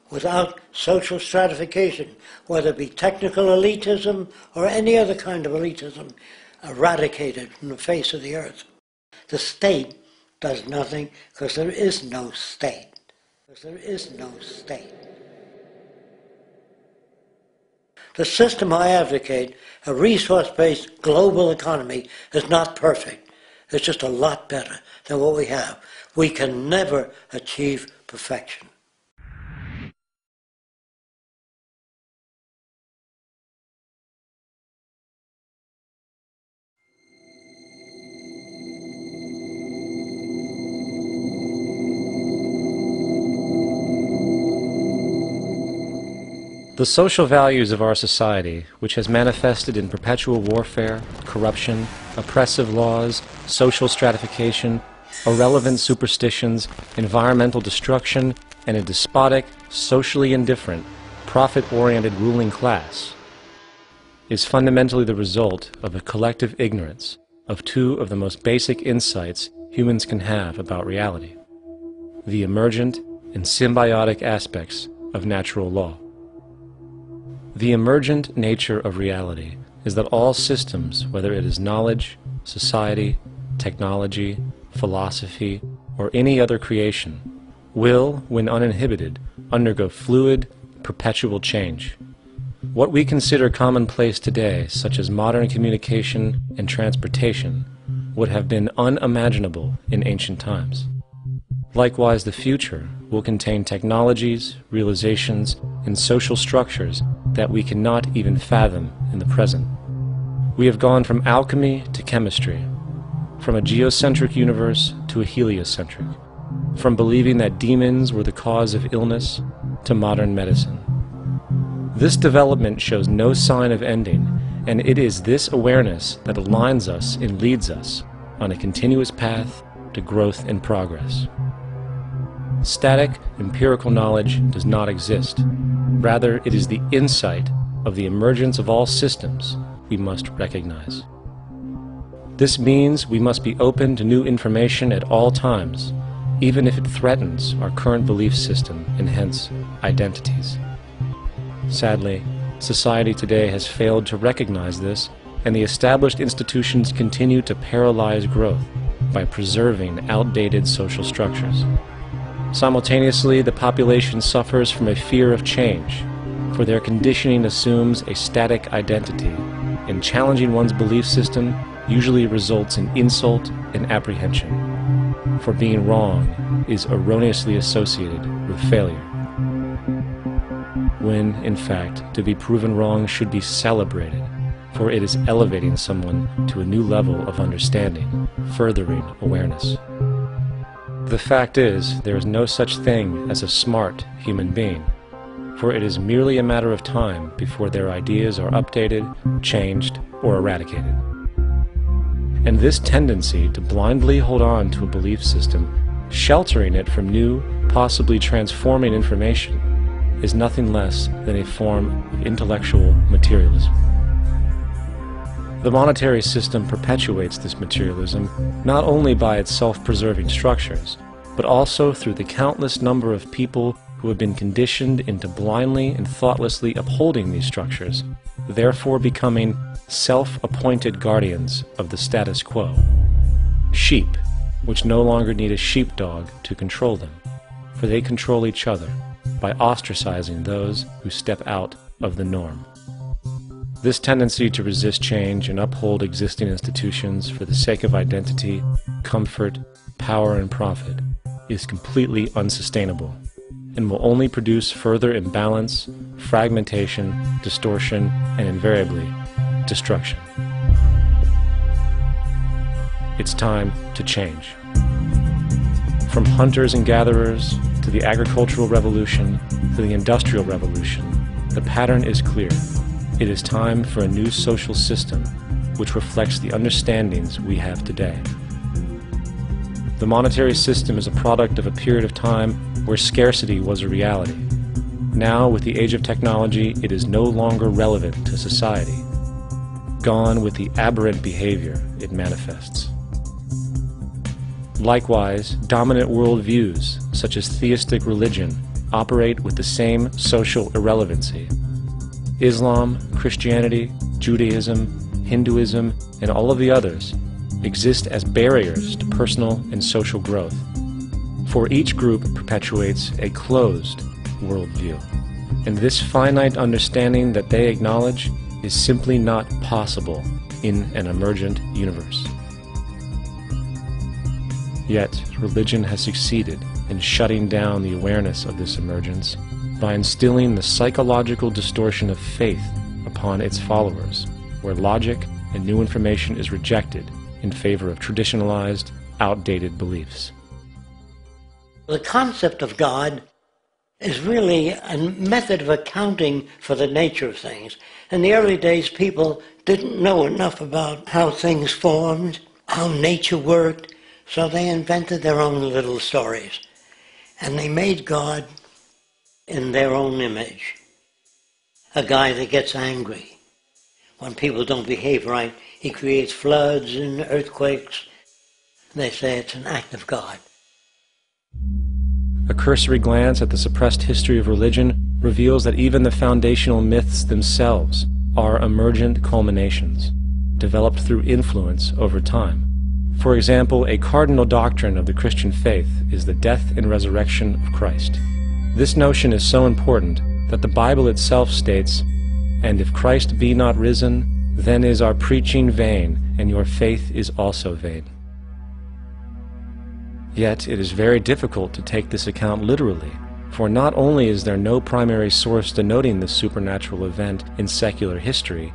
Without social stratification, whether it be technical elitism or any other kind of elitism, eradicated from the face of the earth. The state does nothing because there is no state. Because there is no state. The system I advocate, a resource-based global economy, is not perfect. It's just a lot better than what we have. We can never achieve perfection. The social values of our society, which has manifested in perpetual warfare, corruption, oppressive laws, social stratification, irrelevant superstitions, environmental destruction, and a despotic, socially indifferent, profit-oriented ruling class, is fundamentally the result of a collective ignorance of two of the most basic insights humans can have about reality: the emergent and symbiotic aspects of natural law. The emergent nature of reality is that all systems, whether it is knowledge, society, technology, philosophy, or any other creation, will, when uninhibited, undergo fluid, perpetual change. What we consider commonplace today, such as modern communication and transportation, would have been unimaginable in ancient times. Likewise, the future will contain technologies, realizations, and social structures that we cannot even fathom in the present. We have gone from alchemy to chemistry, from a geocentric universe to a heliocentric, from believing that demons were the cause of illness to modern medicine. This development shows no sign of ending, and it is this awareness that aligns us and leads us on a continuous path to growth and progress. Static, empirical knowledge does not exist. Rather, it is the insight of the emergence of all systems we must recognize. This means we must be open to new information at all times, even if it threatens our current belief system and hence identities. Sadly, society today has failed to recognize this, and the established institutions continue to paralyze growth by preserving outdated social structures. Simultaneously, the population suffers from a fear of change, for their conditioning assumes a static identity, and challenging one's belief system usually results in insult and apprehension, for being wrong is erroneously associated with failure, when, in fact, to be proven wrong should be celebrated, for it is elevating someone to a new level of understanding, furthering awareness. The fact is, there is no such thing as a smart human being, for it is merely a matter of time before their ideas are updated, changed, or eradicated. And this tendency to blindly hold on to a belief system, sheltering it from new, possibly transforming information, is nothing less than a form of intellectual materialism. The monetary system perpetuates this materialism not only by its self-preserving structures, but also through the countless number of people who have been conditioned into blindly and thoughtlessly upholding these structures, therefore becoming self-appointed guardians of the status quo. Sheep, which no longer need a sheepdog to control them, for they control each other by ostracizing those who step out of the norm. This tendency to resist change and uphold existing institutions for the sake of identity, comfort, power, and profit is completely unsustainable, and will only produce further imbalance, fragmentation, distortion, and invariably, destruction. It's time to change. From hunters and gatherers, to the agricultural revolution, to the industrial revolution, the pattern is clear. It is time for a new social system which reflects the understandings we have today. The monetary system is a product of a period of time where scarcity was a reality. Now, with the age of technology, it is no longer relevant to society. Gone with the aberrant behavior it manifests. Likewise, dominant worldviews, such as theistic religion, operate with the same social irrelevancy. Islam, Christianity, Judaism, Hinduism, and all of the others exist as barriers to personal and social growth, for each group perpetuates a closed worldview, and this finite understanding that they acknowledge is simply not possible in an emergent universe. Yet, religion has succeeded in shutting down the awareness of this emergence by instilling the psychological distortion of faith upon its followers, where logic and new information is rejected in favor of traditionalized, outdated beliefs. The concept of God is really a method of accounting for the nature of things. In the early days, people didn't know enough about how things formed, how nature worked, so they invented their own little stories. And they made God in their own image. A guy that gets angry. When people don't behave right, he creates floods and earthquakes. They say it's an act of God. A cursory glance at the suppressed history of religion reveals that even the foundational myths themselves are emergent culminations, developed through influence over time. For example, a cardinal doctrine of the Christian faith is the death and resurrection of Christ. This notion is so important that the Bible itself states, "And if Christ be not risen, then is our preaching vain, and your faith is also vain." Yet it is very difficult to take this account literally, for not only is there no primary source denoting this supernatural event in secular history,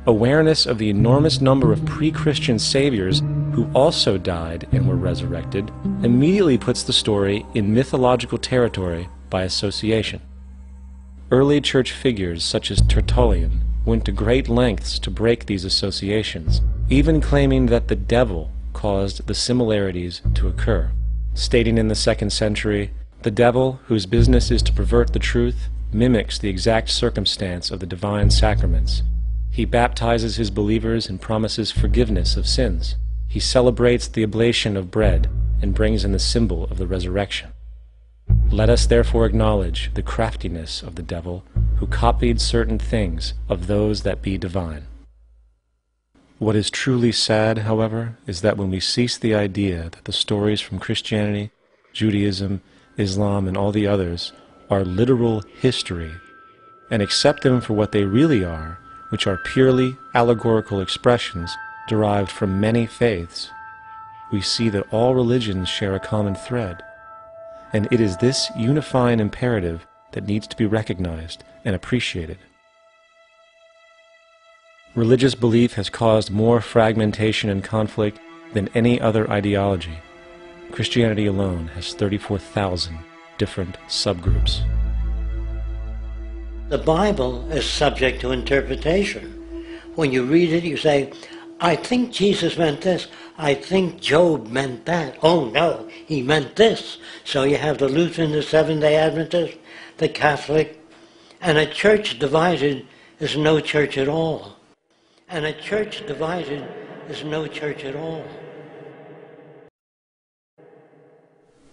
awareness of the enormous number of pre-Christian saviors who also died and were resurrected immediately puts the story in mythological territory by association. Early church figures such as Tertullian went to great lengths to break these associations, even claiming that the devil caused the similarities to occur, stating in the 2nd century, "The devil, whose business is to pervert the truth, mimics the exact circumstance of the divine sacraments. He baptizes his believers and promises forgiveness of sins. He celebrates the oblation of bread and brings in the symbol of the resurrection. Let us therefore acknowledge the craftiness of the devil, who copied certain things of those that be divine." What is truly sad, however, is that when we cease the idea that the stories from Christianity, Judaism, Islam, and all the others are literal history, and accept them for what they really are, which are purely allegorical expressions, derived from many faiths, we see that all religions share a common thread, and it is this unifying imperative that needs to be recognized and appreciated. Religious belief has caused more fragmentation and conflict than any other ideology. Christianity alone has 34,000 different subgroups. The Bible is subject to interpretation. When you read it, you say, I think Jesus meant this. I think Job meant that. Oh no, he meant this. So you have the Lutheran, the Seventh-day Adventist, the Catholic, and a church divided is no church at all. And a church divided is no church at all.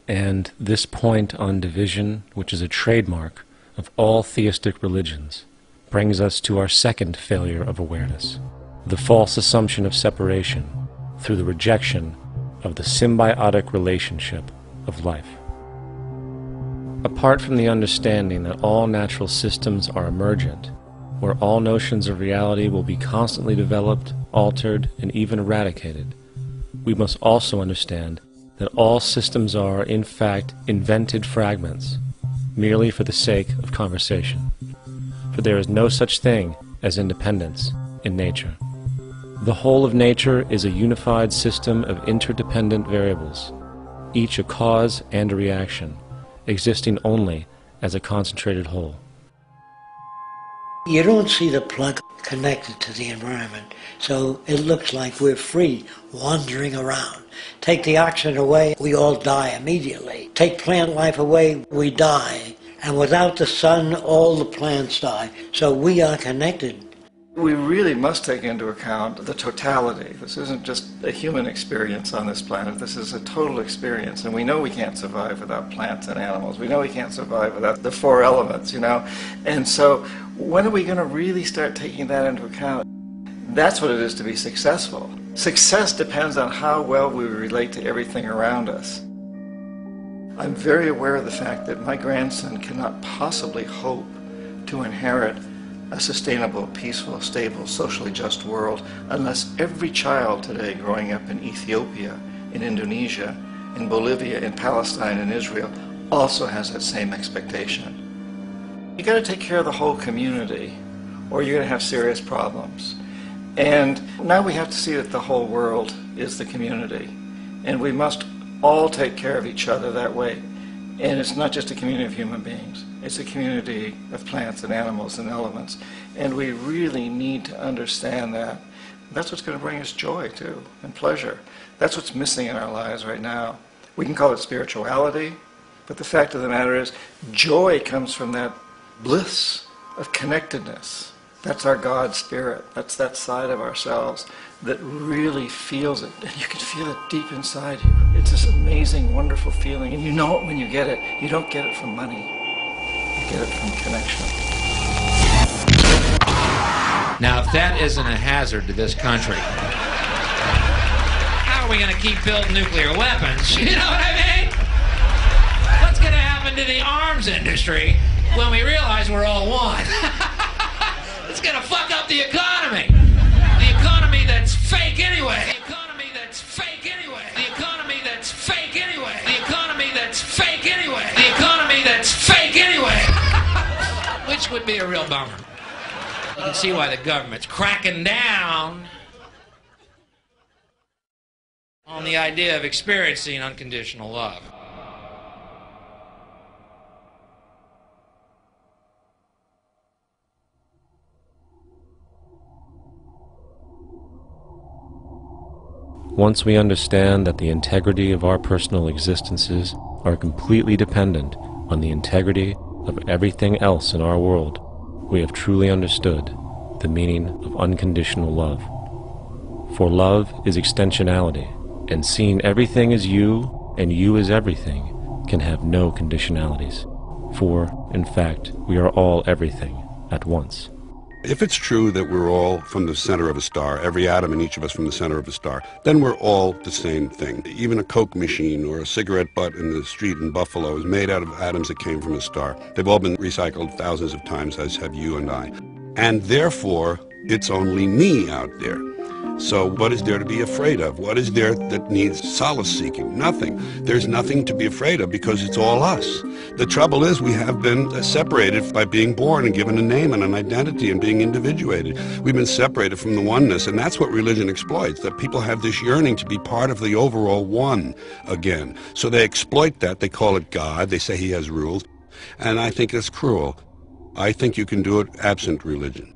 And this point on division, which is a trademark of all theistic religions, brings us to our second failure of awareness, the false assumption of separation through the rejection of the symbiotic relationship of life. Apart from the understanding that all natural systems are emergent, where all notions of reality will be constantly developed, altered, and even eradicated, we must also understand that all systems are, in fact, invented fragments, merely for the sake of conversation. For there is no such thing as independence in nature. The whole of nature is a unified system of interdependent variables, each a cause and a reaction, existing only as a concentrated whole. You don't see the plug connected to the environment, so it looks like we're free, wandering around. Take the oxygen away, we all die immediately. Take plant life away, we die. And without the sun, all the plants die. So we are connected. We really must take into account the totality. This isn't just a human experience on this planet. This is a total experience. And we know we can't survive without plants and animals. We know we can't survive without the four elements, you know. And so when are we going to really start taking that into account? That's what it is to be successful. Success depends on how well we relate to everything around us. I'm very aware of the fact that my grandson cannot possibly hope to inherit a sustainable, peaceful, stable, socially just world unless every child today growing up in Ethiopia, in Indonesia, in Bolivia, in Palestine, in Israel also has that same expectation. You got to take care of the whole community or you're going to have serious problems. And now we have to see that the whole world is the community. And we must all take care of each other that way. And it's not just a community of human beings. It's a community of plants and animals and elements. And we really need to understand that. That's what's going to bring us joy, too, and pleasure. That's what's missing in our lives right now. We can call it spirituality, but the fact of the matter is, joy comes from that bliss of connectedness. That's our God spirit. That's that side of ourselves that really feels it. And you can feel it deep inside you. It's this amazing, wonderful feeling. And you know it when you get it. You don't get it from money. You get it from connection. Now, if that isn't a hazard to this country, how are we going to keep building nuclear weapons? You know what I mean? What's going to happen to the arms industry when we realize we're all one? It's going to fuck up the economy. The economy that's fake anyway. The economy that's fake anyway. The economy that's fake anyway. The economy that's fake anyway. The economy that's fake anyway. Which would be a real bummer. You can see why the government's cracking down on the idea of experiencing unconditional love. Once we understand that the integrity of our personal existences are completely dependent on the integrity of everything else in our world, we have truly understood the meaning of unconditional love. For love is extensionality, and seeing everything as you and you as everything can have no conditionalities. For, in fact, we are all everything at once. If it's true that we're all from the center of a star, every atom in each of us from the center of a star, then we're all the same thing. Even a Coke machine or a cigarette butt in the street in Buffalo is made out of atoms that came from a star. They've all been recycled thousands of times, as have you and I. And therefore, it's only me out there. So what is there to be afraid of? What is there that needs solace-seeking? Nothing. There's nothing to be afraid of because it's all us. The trouble is we have been separated by being born and given a name and an identity and being individuated. We've been separated from the oneness, and that's what religion exploits, that people have this yearning to be part of the overall one again. So they exploit that. They call it God. They say he has rules. And I think it's cruel. I think you can do it absent religion.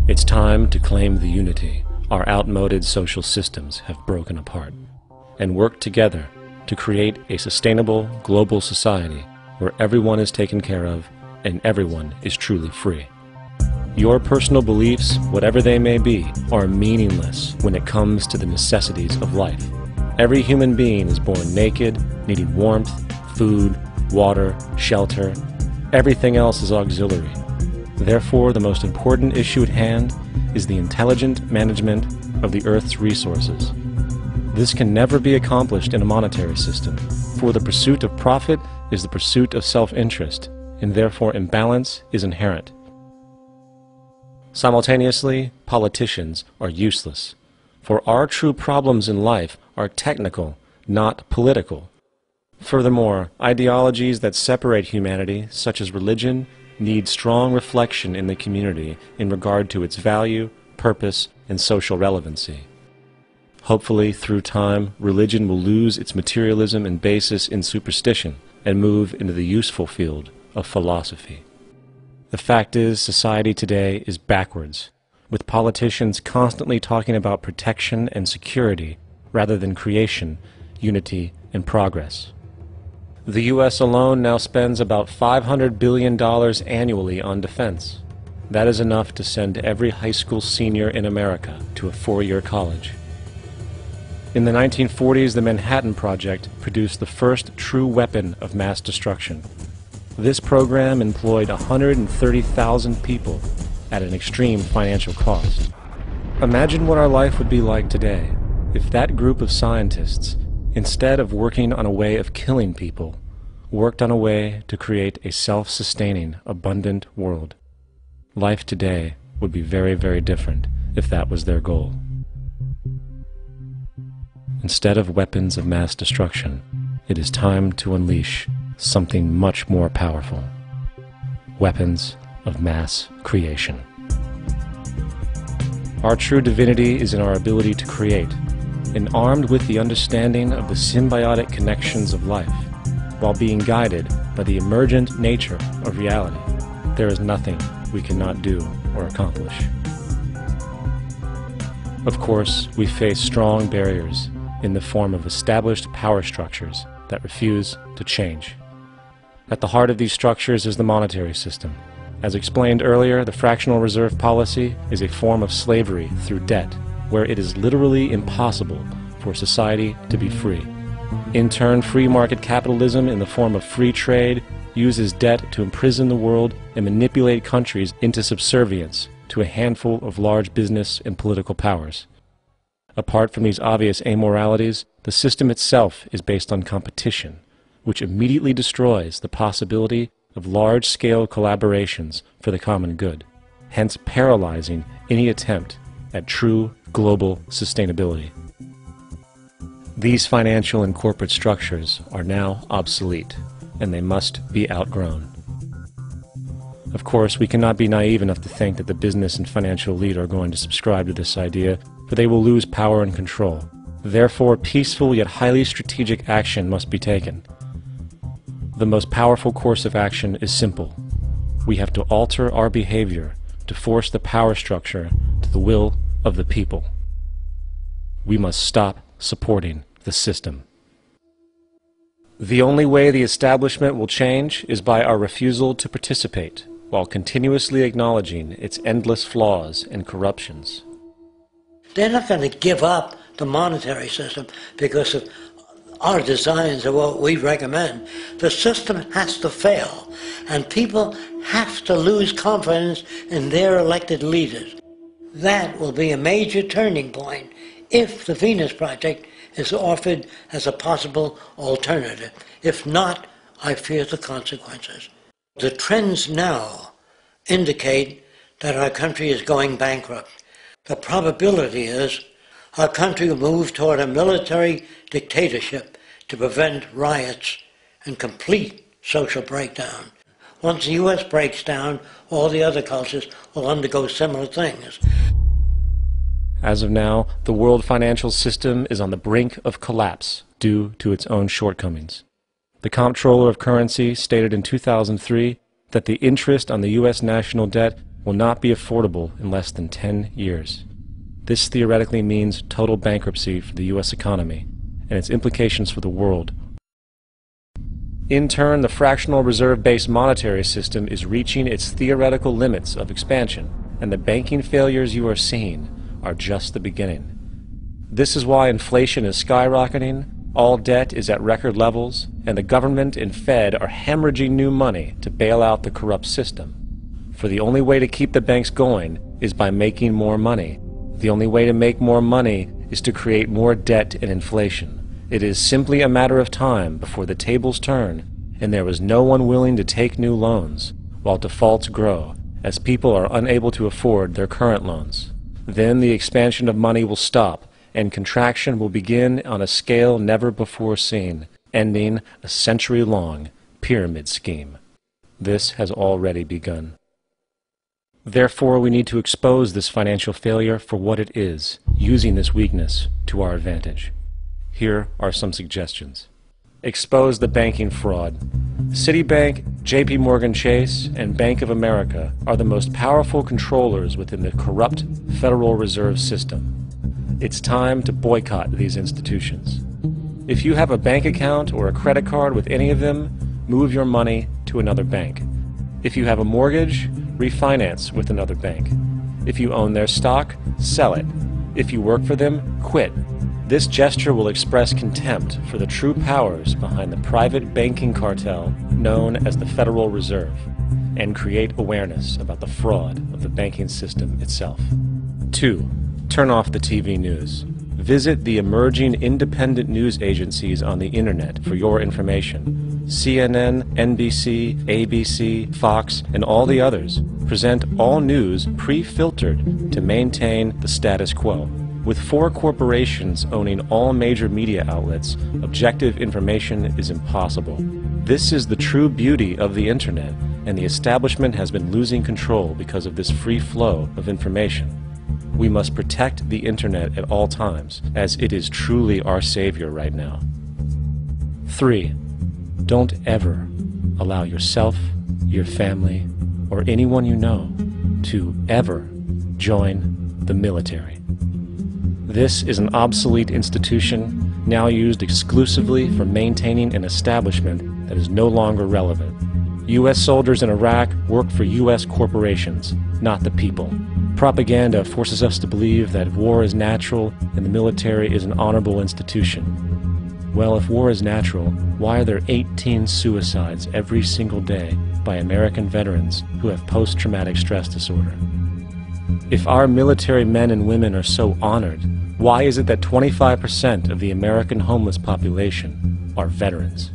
It's time to claim the unity our outmoded social systems have broken apart, and work together to create a sustainable global society where everyone is taken care of and everyone is truly free. Your personal beliefs, whatever they may be, are meaningless when it comes to the necessities of life. Every human being is born naked, needing warmth, food, water, shelter. Everything else is auxiliary. Therefore, the most important issue at hand is the intelligent management of the Earth's resources. This can never be accomplished in a monetary system, for the pursuit of profit is the pursuit of self-interest, and therefore imbalance is inherent. Simultaneously, politicians are useless, for our true problems in life are technical, not political. Furthermore, ideologies that separate humanity, such as religion, need strong reflection in the community in regard to its value, purpose, and social relevancy. Hopefully, through time, religion will lose its materialism and basis in superstition and move into the useful field of philosophy. The fact is, society today is backwards, with politicians constantly talking about protection and security rather than creation, unity, and progress. The U.S. alone now spends about $500 billion annually on defense. That is enough to send every high school senior in America to a four-year college. In the 1940s, the Manhattan Project produced the first true weapon of mass destruction. This program employed 130,000 people at an extreme financial cost. Imagine what our life would be like today if that group of scientists, instead of working on a way of killing people, worked on a way to create a self-sustaining, abundant world. Life today would be very, very different if that was their goal. Instead of weapons of mass destruction, it is time to unleash something much more powerful. Weapons of mass creation. Our true divinity is in our ability to create, and armed with the understanding of the symbiotic connections of life, while being guided by the emergent nature of reality, there is nothing we cannot do or accomplish. Of course, we face strong barriers in the form of established power structures that refuse to change. At the heart of these structures is the monetary system. As explained earlier, the fractional reserve policy is a form of slavery through debt, where it is literally impossible for society to be free. In turn, free market capitalism in the form of free trade uses debt to imprison the world and manipulate countries into subservience to a handful of large business and political powers. Apart from these obvious amoralities, the system itself is based on competition, which immediately destroys the possibility of large-scale collaborations for the common good, hence paralyzing any attempt at true global sustainability. These financial and corporate structures are now obsolete, and they must be outgrown. Of course, we cannot be naive enough to think that the business and financial elite are going to subscribe to this idea, for they will lose power and control. Therefore, peaceful yet highly strategic action must be taken. The most powerful course of action is simple. We have to alter our behavior to force the power structure to the will of the people. We must stop supporting the system. The only way the establishment will change is by our refusal to participate, while continuously acknowledging its endless flaws and corruptions. They're not going to give up the monetary system because of our designs of what we recommend. The system has to fail, and people have to lose confidence in their elected leaders. That will be a major turning point if the Venus Project is offered as a possible alternative. If not, I fear the consequences. The trends now indicate that our country is going bankrupt. The probability is our country will move toward a military dictatorship to prevent riots and complete social breakdown. Once the U.S. breaks down, all the other cultures will undergo similar things. As of now, the world financial system is on the brink of collapse due to its own shortcomings. The Comptroller of Currency stated in 2003 that the interest on the U.S. national debt will not be affordable in less than 10 years. This theoretically means total bankruptcy for the U.S. economy and its implications for the world. In turn, the fractional reserve-based monetary system is reaching its theoretical limits of expansion, and the banking failures you are seeing are just the beginning. This is why inflation is skyrocketing, all debt is at record levels, and the government and Fed are hemorrhaging new money to bail out the corrupt system. For the only way to keep the banks going is by making more money. The only way to make more money is to create more debt and inflation. It is simply a matter of time before the tables turn, and there is no one willing to take new loans, while defaults grow, as people are unable to afford their current loans. Then the expansion of money will stop, and contraction will begin on a scale never before seen, ending a century-long pyramid scheme. This has already begun. Therefore, we need to expose this financial failure for what it is, using this weakness to our advantage. Here are some suggestions. Expose the banking fraud. Citibank, JP Morgan Chase, and Bank of America are the most powerful controllers within the corrupt Federal Reserve System. It's time to boycott these institutions. If you have a bank account or a credit card with any of them, move your money to another bank. If you have a mortgage, refinance with another bank. If you own their stock, sell it. If you work for them, quit. This gesture will express contempt for the true powers behind the private banking cartel known as the Federal Reserve, and create awareness about the fraud of the banking system itself. 2. Turn off the TV news. Visit the emerging independent news agencies on the internet for your information. CNN, NBC, ABC, Fox, and all the others present all news pre-filtered to maintain the status quo. With 4 corporations owning all major media outlets, objective information is impossible. This is the true beauty of the internet, and the establishment has been losing control because of this free flow of information. We must protect the internet at all times, as it is truly our savior right now. 3. Don't ever allow yourself, your family, or anyone you know to ever join the military. This is an obsolete institution now used exclusively for maintaining an establishment that is no longer relevant. U.S. soldiers in Iraq work for U.S. corporations, not the people. Propaganda forces us to believe that war is natural and the military is an honorable institution. Well, if war is natural, why are there 18 suicides every single day by American veterans who have post-traumatic stress disorder? If our military men and women are so honored, why is it that 25% of the American homeless population are veterans?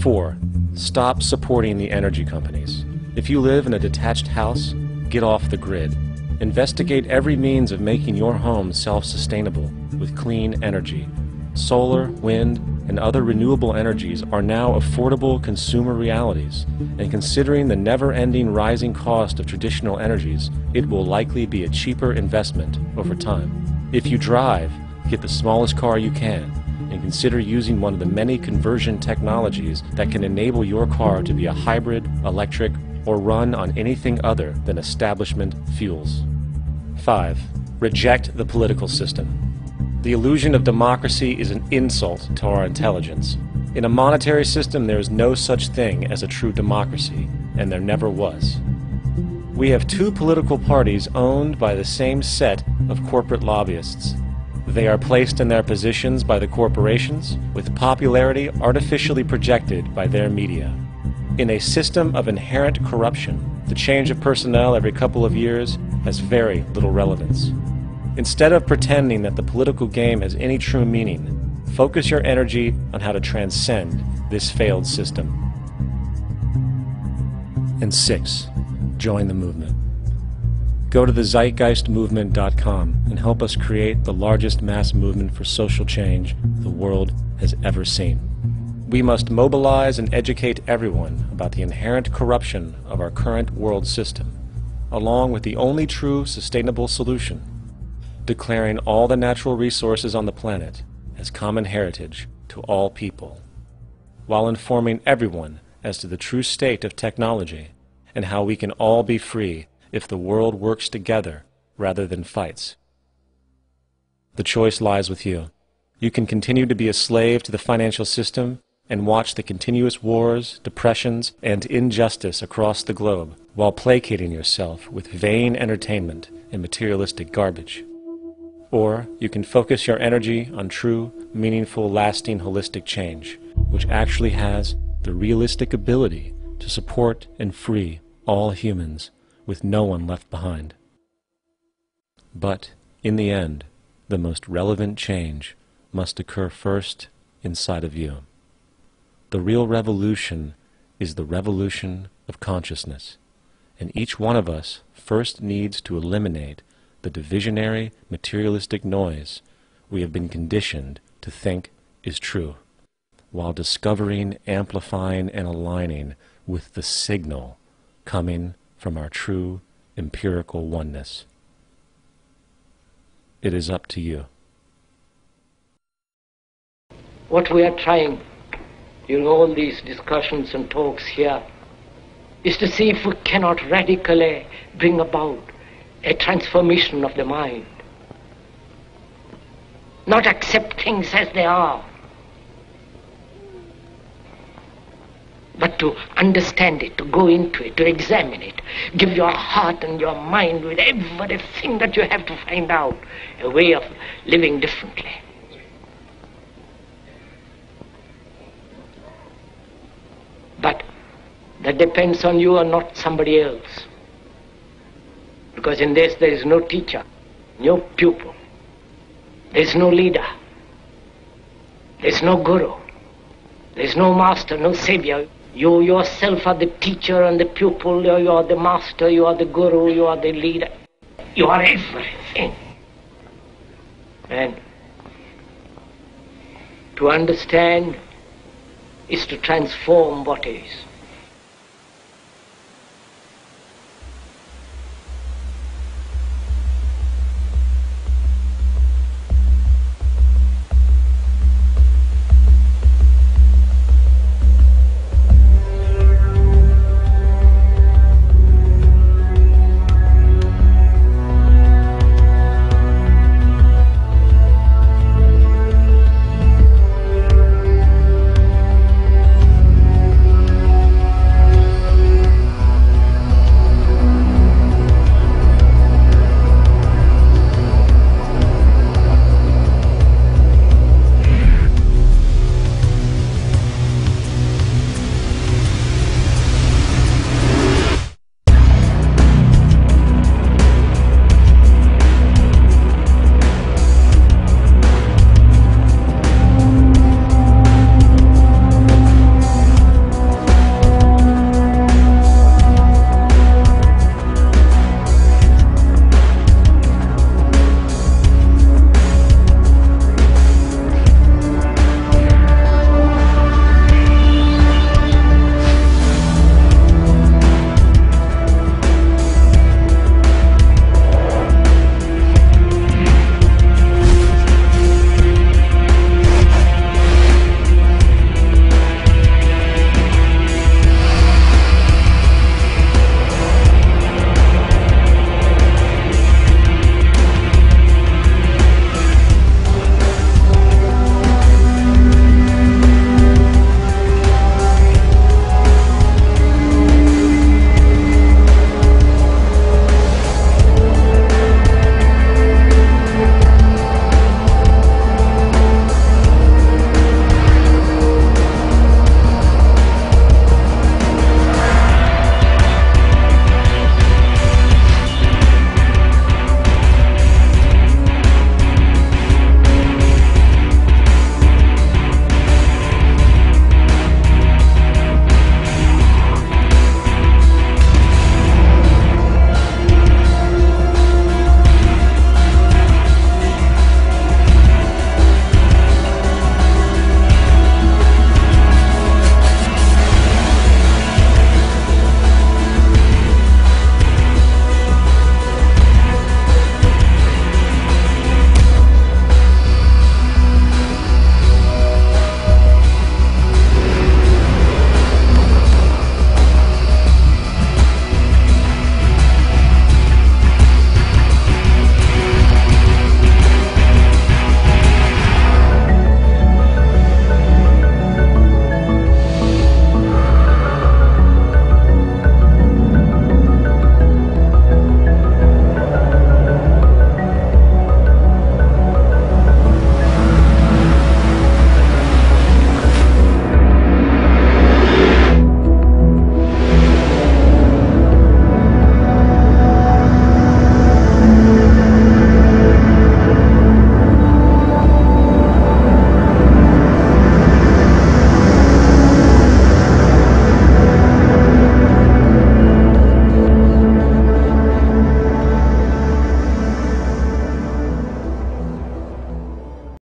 4. Stop supporting the energy companies. If you live in a detached house, get off the grid. Investigate every means of making your home self-sustainable with clean energy. Solar, wind, and other renewable energies are now affordable consumer realities, and considering the never-ending rising cost of traditional energies, it will likely be a cheaper investment over time. If you drive, get the smallest car you can, and consider using one of the many conversion technologies that can enable your car to be a hybrid, electric, or run on anything other than establishment fuels. 5. Reject the political system. The illusion of democracy is an insult to our intelligence. In a monetary system, there is no such thing as a true democracy, and there never was. We have two political parties owned by the same set of corporate lobbyists. They are placed in their positions by the corporations, with popularity artificially projected by their media. In a system of inherent corruption, the change of personnel every couple of years has very little relevance. Instead of pretending that the political game has any true meaning, focus your energy on how to transcend this failed system. And 6. Join the movement. Go to the zeitgeistmovement.com and help us create the largest mass movement for social change the world has ever seen. We must mobilize and educate everyone about the inherent corruption of our current world system, along with the only true sustainable solution, declaring all the natural resources on the planet as common heritage to all people, while informing everyone as to the true state of technology and how we can all be free if the world works together rather than fights. The choice lies with you. You can continue to be a slave to the financial system and watch the continuous wars, depressions, and injustice across the globe while placating yourself with vain entertainment and materialistic garbage. Or you can focus your energy on true, meaningful, lasting, holistic change, which actually has the realistic ability to support and free all humans with no one left behind. But, in the end, the most relevant change must occur first inside of you. The real revolution is the revolution of consciousness, and each one of us first needs to eliminate the divisionary, materialistic noise we have been conditioned to think is true, while discovering, amplifying, and aligning with the signal coming from our true empirical oneness. It is up to you. What we are trying in all these discussions and talks here is to see if we cannot radically bring about a transformation of the mind. Not accept things as they are, but to understand it, to go into it, to examine it, give your heart and your mind with everything that you have to find out a way of living differently. But that depends on you and not somebody else. Because in this there is no teacher, no pupil, there is no leader, there is no guru, there is no master, no savior. You yourself are the teacher and the pupil, you are the master, you are the guru, you are the leader. You are everything. And to understand is to transform what is.